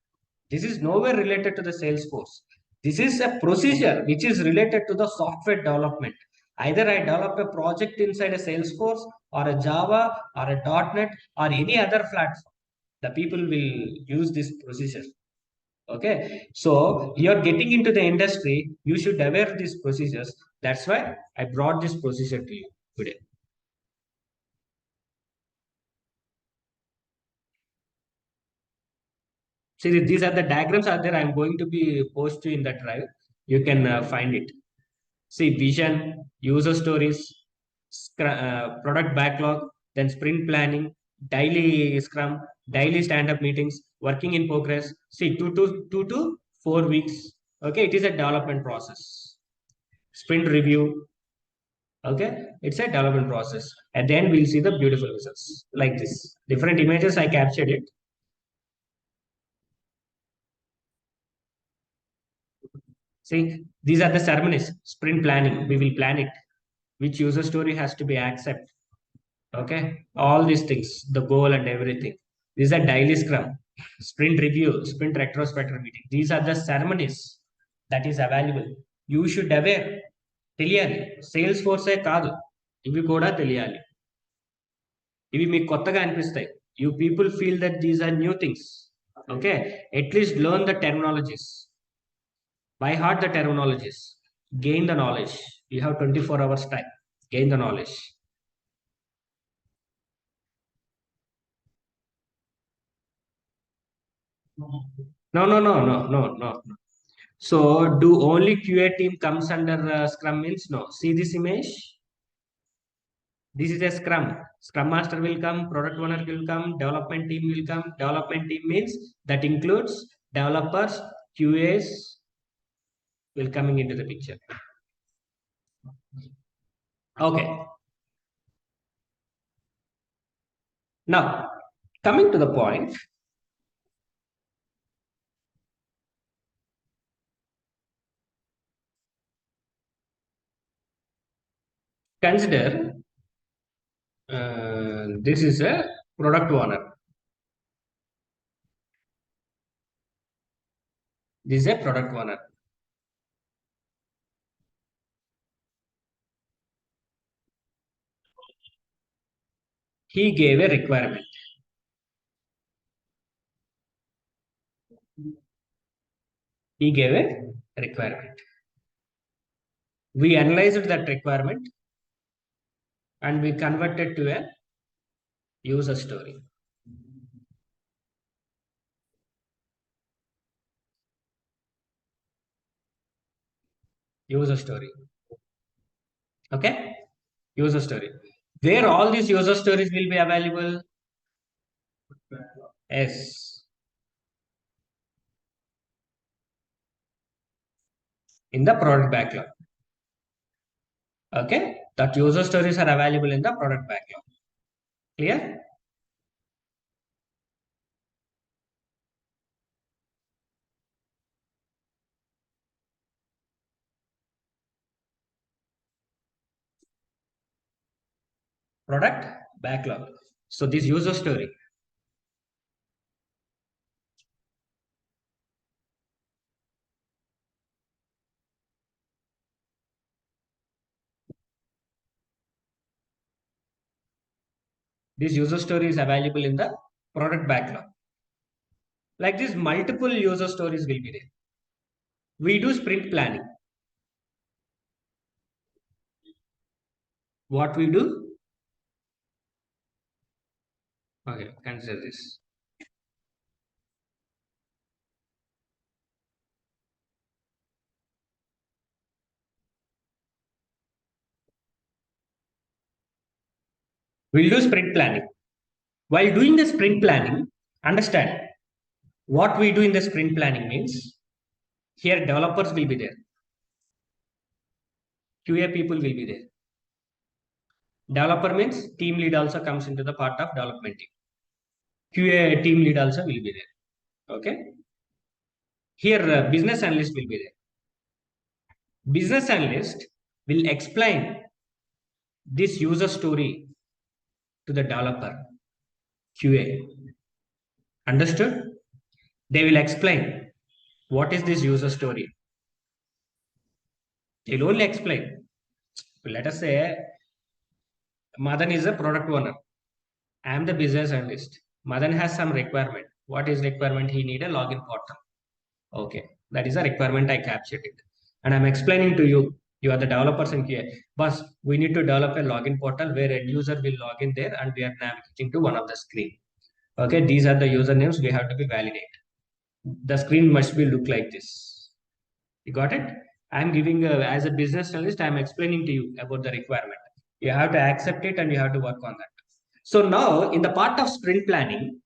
This is nowhere related to the Salesforce. This is a procedure which is related to the software development. Either I develop a project inside a Salesforce or a Java or a .NET or any other platform. The people will use this procedure. Okay. So you're getting into the industry, you should aware these procedures. That's why I brought this procedure to you today. See, these are the diagrams are there. I'm going to be post to in the drive. You can find it. See, vision, user stories, product backlog, then sprint planning, daily scrum, daily stand-up meetings, working in progress. See, 2 to 4 weeks. Okay, it is a development process. Sprint review. Okay, it's a development process. At the end, we'll see the beautiful results like this. Different images, I captured it. See, these are the ceremonies. Sprint planning. We will plan it. Which user story has to be accepted. Okay, all these things, the goal and everything. These are daily scrum, sprint review, sprint retrospective meeting. These are the ceremonies that is available. You should aware. తెలియాలి sales ఫోర్సే కాదు ఇవి కూడా తెలియాలి ఇవి మీకు కొత్తగా అనిపిస్తాయి you people feel that these are new things okay at least learn the terminologies by heart the terminologies gain the knowledge you have 24 hours time gain the knowledge. No. So do only QA team comes under Scrum means no. See this image? This is a Scrum. Scrum Master will come, Product Owner will come, Development team will come. Development team means that includes developers, QAs will coming into the picture. Okay. Now, coming to the point. Consider this is a product owner. This is a product owner. He gave a requirement. He gave a requirement. We analyzed that requirement and we converted to a user story. User story. Okay? User story. Where all these user stories will be available? Yes. In the product backlog. Okay? That user stories are available in the product backlog. Clear? Product backlog. So this user story. This user story is available in the product backlog. Like this, multiple user stories will be there. We do sprint planning. What we do? Okay, consider this. We'll do sprint planning. While doing the sprint planning, understand what we do in the sprint planning means here developers will be there. QA people will be there. Developer means team lead also comes into the part of development team. QA team lead also will be there. Okay. Here business analyst will be there. Business analyst will explain this user story to the developer QA. Understood? They will explain what is this user story. They'll only explain. Let us say Madan is a product owner. I am the business analyst. Madan has some requirement. What is requirement? He need a login portal. Okay, that is a requirement. I captured it, and I'm explaining to you. You are the developers in QA. But we need to develop a login portal where a user will log in there, and we are navigating to one of the screen. Okay, these are the usernames we have to be validate. The screen must be look like this. You got it? I'm giving as a business analyst, I'm explaining to you about the requirement. You have to accept it and you have to work on that. So now in the part of sprint planning,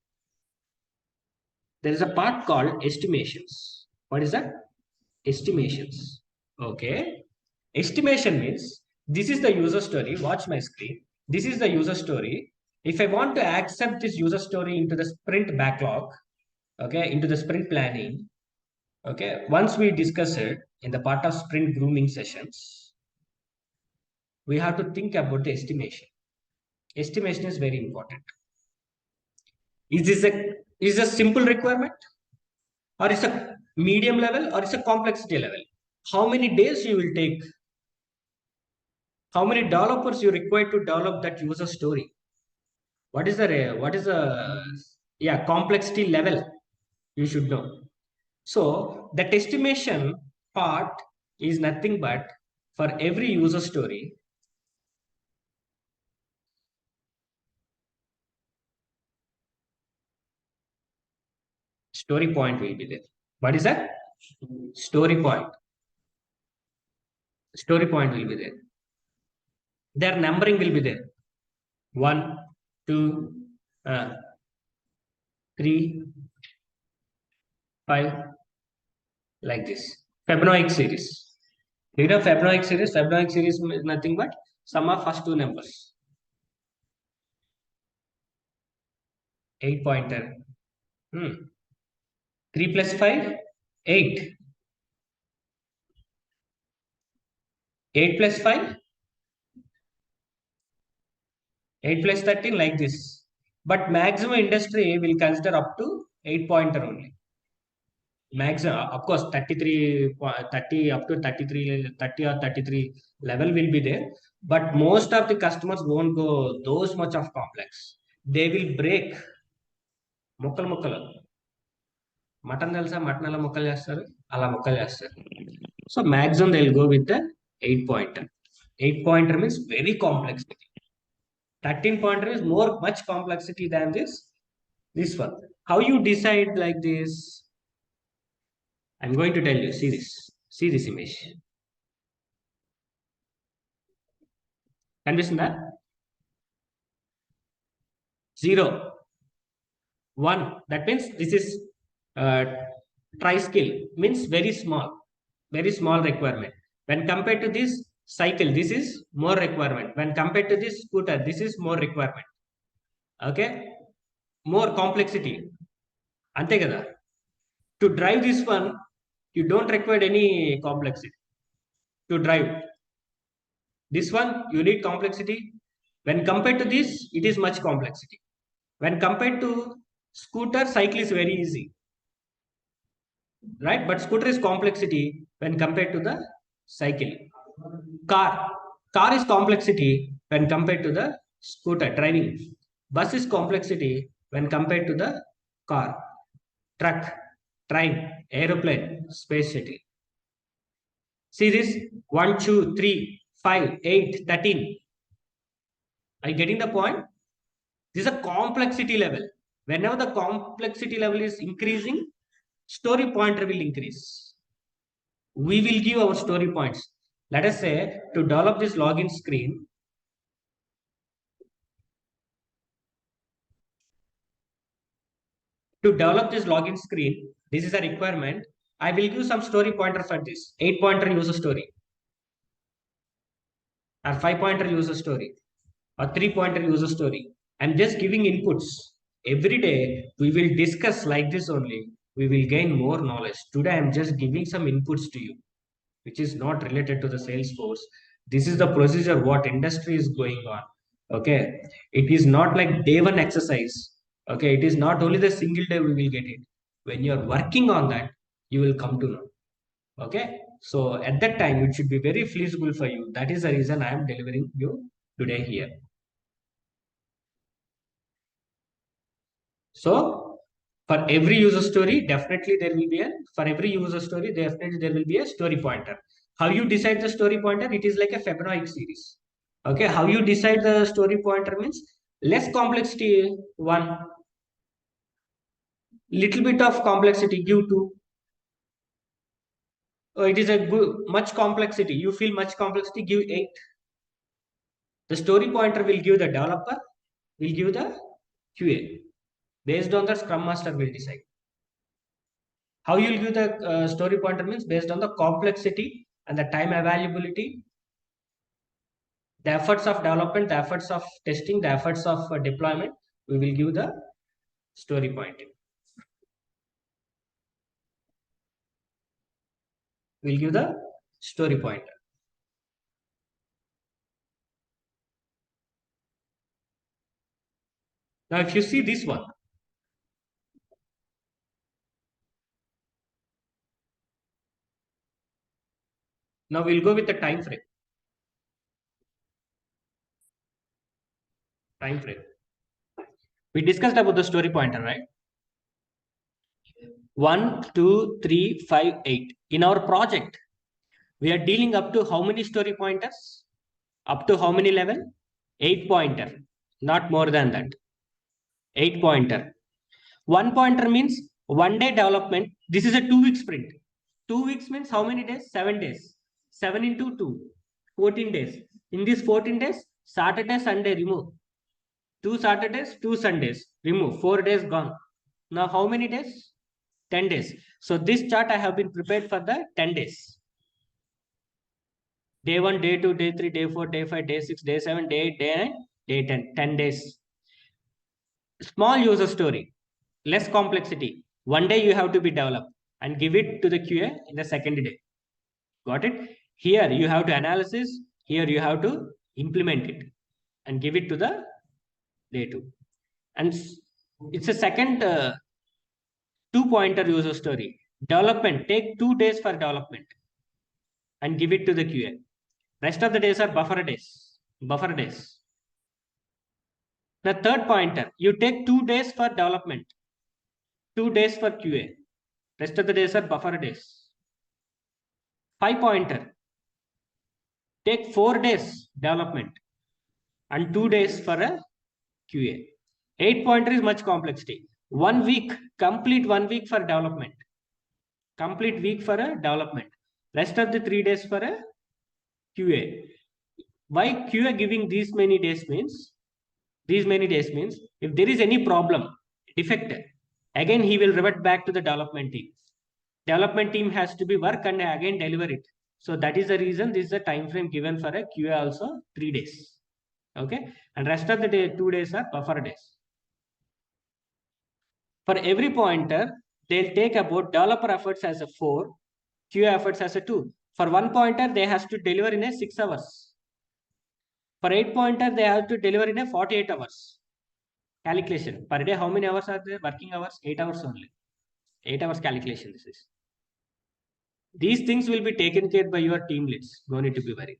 there is a part called estimations. What is that? Estimations. Okay. Estimation means this is the user story. Watch my screen. This is the user story. If I want to accept this user story into the sprint backlog, okay, into the sprint planning, okay, once we discuss it in the part of sprint grooming sessions, we have to think about the estimation. Estimation is very important. Is this a simple requirement, or it's a medium level, or it's a complexity level? How many days you will take? How many developers you require to develop that user story? What is the yeah, complexity level? You should know. So that estimation part is nothing but for every user story. Story point will be there. What is that? Story point. Story point will be there. Their numbering will be there. 1, 2, 3, 5, like this. Fibonacci series. You know Fibonacci series? Fibonacci series is nothing but sum of first two numbers. 8 pointer. 3 plus 5, 8. 8 plus 5, 8 plus 13, like this. But maximum industry will consider up to 8 pointer only. Maximum, of course, 33, 30 up to 33, 30 or 33 level will be there. But most of the customers won't go those much of complex. They will break mukkal. Mutton telsa, mutton ala mukkal chestaru, ala mukkal chestaru. So maximum they'll go with the 8 pointer. 8 pointer means very complex. 13 pointer is much complexity than this one. How you decide like this? I'm going to tell you. See this image. Kanipistunda? 0, 1. That means this is tri-skill, means very small requirement. When compared to this cycle, this is more requirement. When compared to this scooter, this is more requirement. Okay, more complexity. Ante kada. To drive this one, you don't require any complexity to drive. This one, you need complexity. When compared to this, it is much complexity. When compared to scooter, cycle is very easy, right? But scooter is complexity when compared to the cycle. Car is complexity when compared to the scooter driving. Bus is complexity when compared to the car. Truck, train, aeroplane, space shuttle. See this 1, 2, 3, 5, 8, 13. Are you getting the point? This is a complexity level. Whenever the complexity level is increasing, story pointer will increase. We will give our story points. Let us say to develop this login screen, this is a requirement. I will give some story pointer for this. 8 pointer user story, or 5 pointer user story, or 3 pointer user story. I'm just giving inputs. Every day we will discuss like this only. We will gain more knowledge. Today I'm just giving some inputs to you, which is not related to the Salesforce. This is the procedure what industry is going on. Okay, it is not like day one exercise. Okay, it is not only the single day we will get it. When you are working on that, you will come to know. Okay, so at that time it should be very feasible for you. That is the reason I am delivering you today here. So for every user story, definitely there will be a story pointer. How you decide the story pointer? It is like a Fibonacci series. Okay, how you decide the story pointer means less complexity one, Little bit of complexity, give 2. It is a good, much complexity. You feel much complexity, give 8. The story pointer will give the developer, will give the QA. Based on the Scrum Master will decide. How you will give the story pointer means based on the complexity and the time availability, the efforts of development, the efforts of testing, the efforts of deployment, we will give the story pointer. We'll give the story pointer. Now, if you see this one, now we'll go with the time frame. Time frame. We discussed about the story pointer, right? 1, 2, 3, 5, 8. In our project, we are dealing up to how many story pointers? Up to how many level? 8 pointer. Not more than that. 8 pointer. 1 pointer means 1 day development. This is a 2-week sprint. 2 weeks means how many days? 7 days. 7 into 2. 14 days. In these 14 days, Saturday, Sunday remove. 2 Saturdays, 2 Sundays remove. 4 days gone. Now how many days? 10 days. So this chart I have been prepared for the 10 days. Day 1, day 2, day 3, day 4, day 5, day 6, day 7, day 8, day 9, day 10. 10 days. Small user story. Less complexity. 1 day you have to be developed and give it to the QA in the second day. Got it? Here you have to analysis. Here you have to implement it and give it to the day 2. And it's a second 2-pointer user story. Development. Take 2 days for development and give it to the QA. Rest of the days are buffer days. Buffer days. The third pointer. You take 2 days for development. 2 days for QA. Rest of the days are buffer days. 5-pointer. Take 4 days development and 2 days for a QA. 8-pointer is much complexity. 1 week, complete 1 week for development. Complete week for a development. Rest of the 3 days for a QA. Why QA giving these many days means? These many days means if there is any problem, defect, again he will revert back to the development team. Development team has to be work and again deliver it. So that is the reason this is the time frame given for a QA also 3 days. Okay, and rest of the day 2 days are buffer days. For every pointer, they'll take about developer efforts as a 4, QA efforts as a 2. For 1 pointer, they have to deliver in a 6 hours. For 8 pointer, they have to deliver in a 48 hours. Calculation. Per day, how many hours are there? Working hours? 8 hours only. 8 hours calculation this is. These things will be taken care by your team leads. No need to be worried.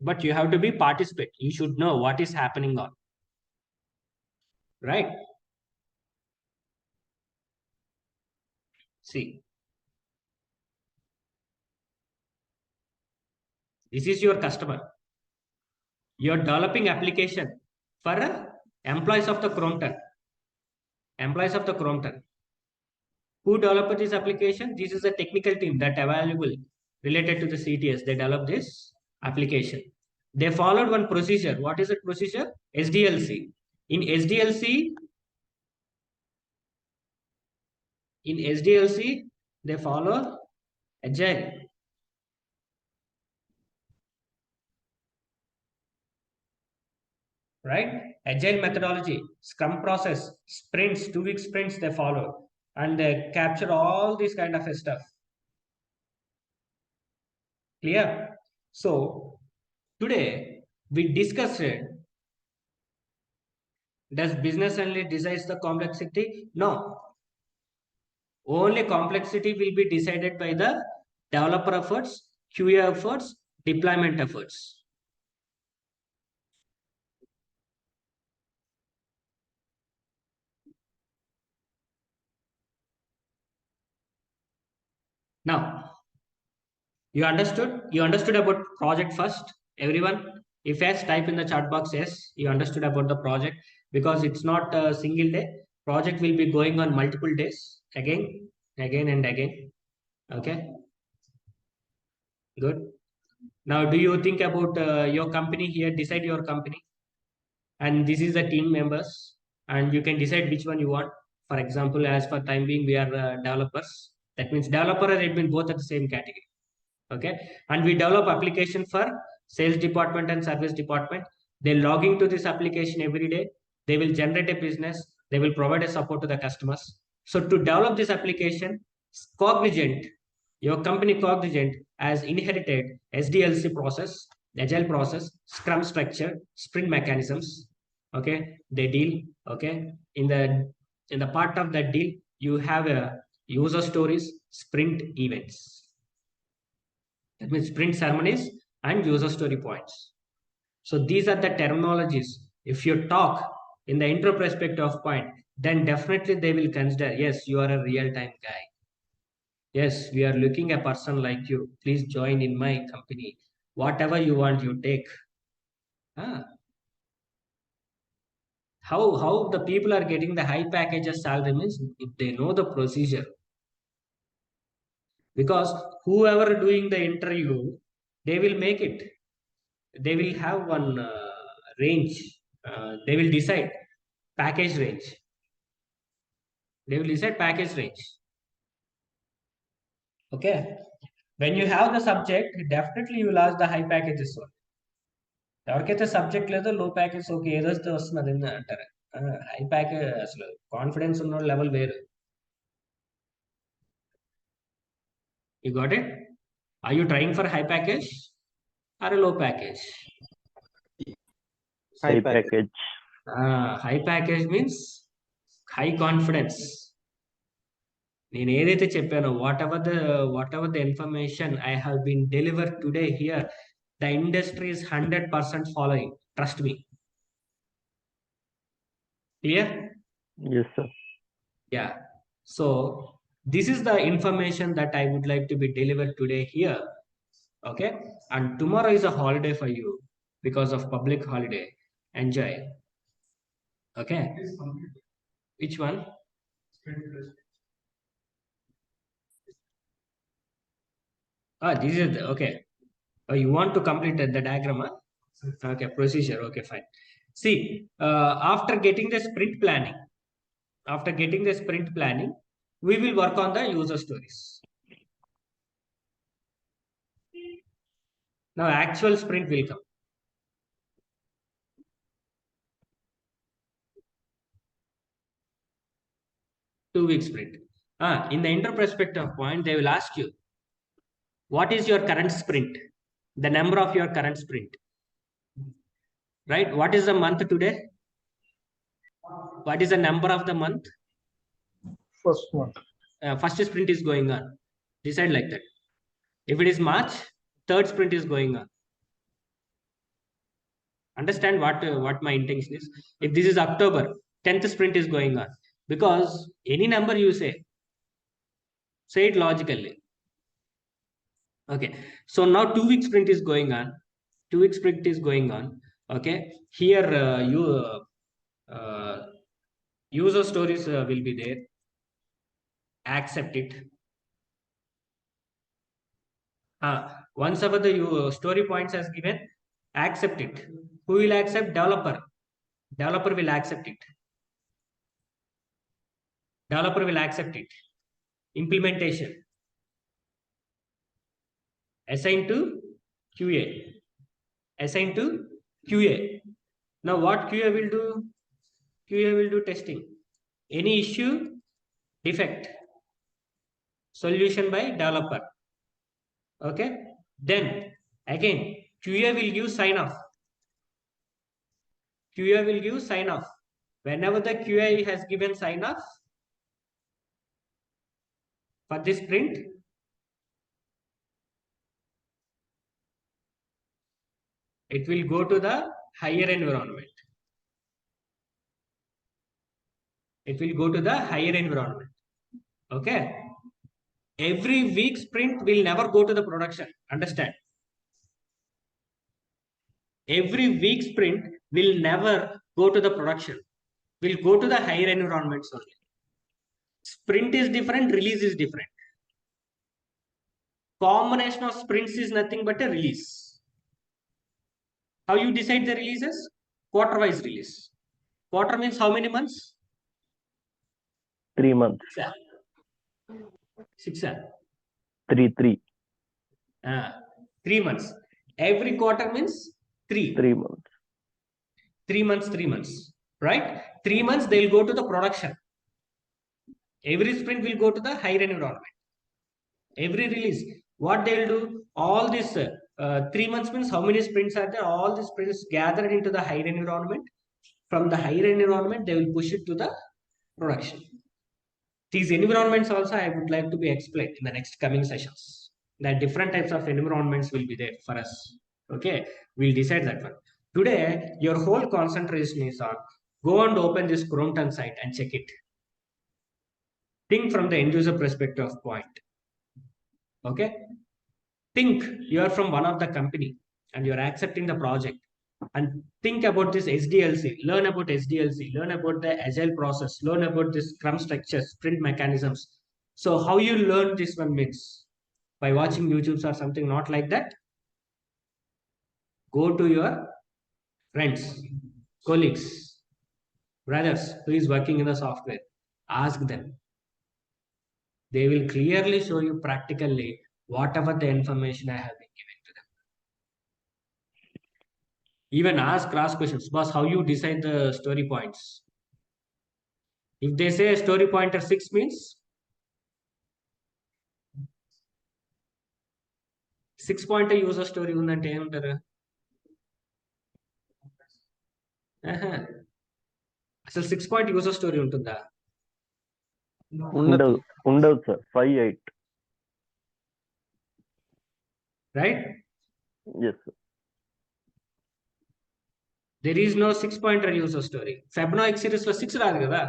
But you have to be participate. You should know what is happening on. Right? See. This is your customer. You're developing application for employees of the Crompton. Employees of the Crompton. Who developed this application? This is a technical team that available related to the CTS. They developed this application. They followed one procedure. What is the procedure? SDLC. In SDLC, they follow Agile. Right? Agile methodology, Scrum process, sprints, 2-week sprints they follow. And they capture all these kind of stuff. Clear? So, today we discussed does business only decides the complexity? No. Only complexity will be decided by the developer efforts, QA efforts, deployment efforts. Now, you understood? You understood about project first, everyone? If yes, type in the chat box, yes, you understood about the project. because it's not a single day. Project will be going on multiple days, again and again. Okay, good. Now, do you think about your company here? Decide your company, and this is the team members, and you can decide which one you want. For example, as for time being, we are developers. That means developer and admin both are the same category. Okay, and we develop application for sales department and service department. They log into this application every day. They will generate a business. They will provide a support to the customers. So to develop this application, Cognizant, your company Cognizant has inherited SDLC process, agile process, scrum structure, sprint mechanisms. Okay, they deal. Okay, in the part of that deal, you have a user stories, sprint events. That means sprint ceremonies and user story points. So these are the terminologies. If you talk in the intro perspective point, then definitely they will consider, yes, you are a real-time guy. Yes, we are looking a person like you. Please join in my company. Whatever you want, you take. How the people are getting the high packages salary means if they know the procedure. Because whoever doing the interview, they will make it. They will have one range. They will decide package range. They will decide package range. Okay. When you have the subject, definitely you will ask the high packages one. ఎవరికైతే subject లేదో లో package okay ఏదో వస్తున్నది అంటారు. High package అసలు confidence ఉన్న level వేరు. You got it? Are you trying for high package or a low package? High package. High package means high confidence. నేను ఏదైతే చెప్పానో whatever the information I have been deliver today here, the industry is 100% following. Trust me. Clear? Yes, sir. Yeah. So this is the information that I would like to be delivered today here. Okay. And tomorrow is a holiday for you because of public holiday. Enjoy. Okay. Which one? This is okay. You want to complete the diagram? Huh? Okay, procedure. Okay, fine. See, after getting the sprint planning, we will work on the user stories. Now, actual sprint will come. Two-week sprint. In the inter-perspective point, they will ask you, what is your current sprint? The number of your current sprint. Right? What is the month today? What is the number of the month? First month. First sprint is going on. Decide like that. If it is March, third sprint is going on. Understand what my intention is. If this is October, 10th sprint is going on. Because any number you say it logically. Okay. So now 2-week sprint is going on. 2-week sprint is going on. Okay. Here user stories will be there. Accept it. Once ever the story points has given, accept it. Who will accept? Developer. Developer will accept it. Developer will accept it. Implementation. Assign to QA. Assign to QA. Now what QA will do? QA will do testing. Any issue, defect, solution by developer. Okay. Then again, QA will give sign off. QA will give sign off. Whenever the QA has given sign off for this sprint, it will go to the higher environment. It will go to the higher environment. Okay. Every week sprint will never go to the production. Understand? Every week sprint will never go to the production. will go to the higher environments only. Sprint is different, release is different. Combination of sprints is nothing but a release. How you decide the releases? Quarter-wise release. Quarter means how many months? 3 months. 6. 3. 3 months. Every quarter means 3. 3 months. 3 months, 3 months. Right? 3 months they'll go to the production. Every sprint will go to the higher environment. Every release, what they'll do, all this 3 months means how many sprints are there? All the sprints gathered into the higher environment. From the higher environment, they will push it to the production. These environments also I would like to be explained in the next coming sessions. That different types of environments will be there for us. Okay, we'll decide that one. Today, your whole concentration is on go and open this Chrome site and check it. Think from the end user perspective point. Okay, think you are from one of the company and you are accepting the project, and think about this SDLC, learn about SDLC, learn about the agile process, learn about this Scrum structures, sprint mechanisms. So how you learn this one means by watching YouTubes or something, not like that. Go to your friends, colleagues, brothers who is working in the software, ask them. They will clearly show you practically whatever the information I have been giving to them. Even ask cross questions. Boss, how you decide the story points? If they say story pointer 6 means 6 pointer user story ఉందంటే ఏమంటారు? అసలు 6 point user story ఉంటుందా? ఉండదు sir. 5, 8. Right? Yes sir. There is no 6 pointer user story. Fibonacci series లో 6 రాదు కదా?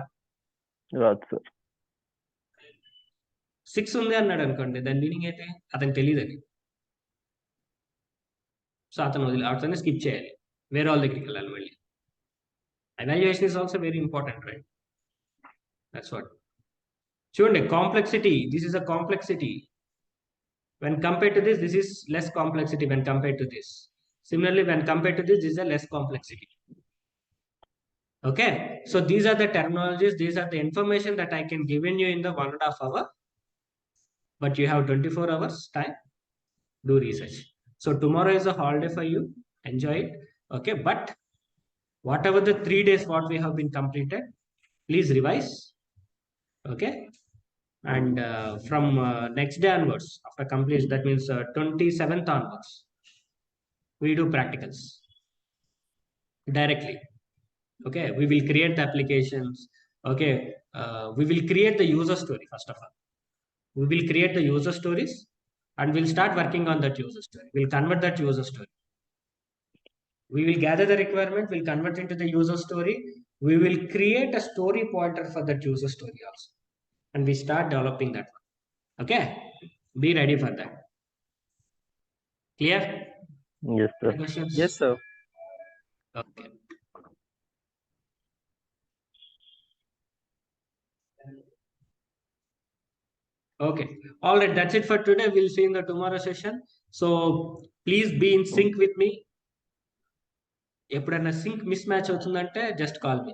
రాదు sir. 6 ఉంది అన్నాడు అనుకోండి, దాని మీనింగ్ అయితే అతనికి తెలియదని. సో అతను స్కిప్ చేయాలి, వేరే వాళ్ళ దగ్గరికి వెళ్ళాలి మళ్ళీ. Evaluation is also very important, right? That's what. చూడండి, complexity, this is a complexity. When compared to this, this is less complexity when compared to this. Similarly, when compared to this is a less complexity. Okay, so these are the terminologies, these are the information that I can give you in the 1.5 hour, but you have 24 hours time. Do research. So tomorrow is a holiday for you, enjoy it. Okay, but whatever the 3 days what we have been completed, please revise. Okay, and from next day onwards, after completion, that means 27th onwards, we do practicals directly. Okay, we will create the applications. Okay, we will create the user story. First of all, we will create the user stories and we'll start working on that user story. We'll convert that user story. We will gather the requirement, we'll convert into the user story. We will create a story pointer for that user story also, and we start developing that one. Okay, be ready for that. Clear? Yes sir. Any questions? Yes, sir. Okay. Okay, all right, that's it for today. We'll see in the tomorrow session. So please be in sync with me. ఎప్పుడైనా sync mismatch అవుతుందంటే just call me.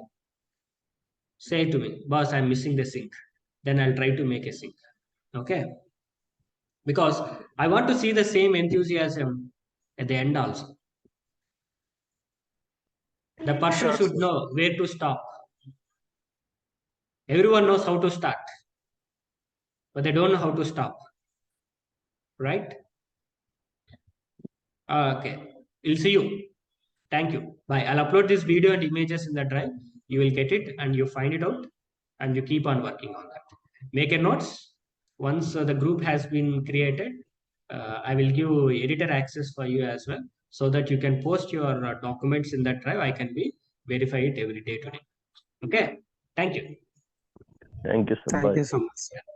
Say to me, boss, I'm missing the sync. Then I'll try to make a sync. Okay, because I want to see the same enthusiasm at the end also. The person Sure, should sir. know where to stop. Everyone knows how to start, but they don't know how to stop. Right? Okay, we'll see you. Thank you. Bye. I'll upload this video and images in the drive. You will get it and you find it out and you keep on working on that. Make a notes. Once the group has been created, I will give editor access for you as well, so that you can post your documents in that drive. I can verify it every day today. Okay. Thank you. Thank you sir. Thank Bye. you so much. Yeah.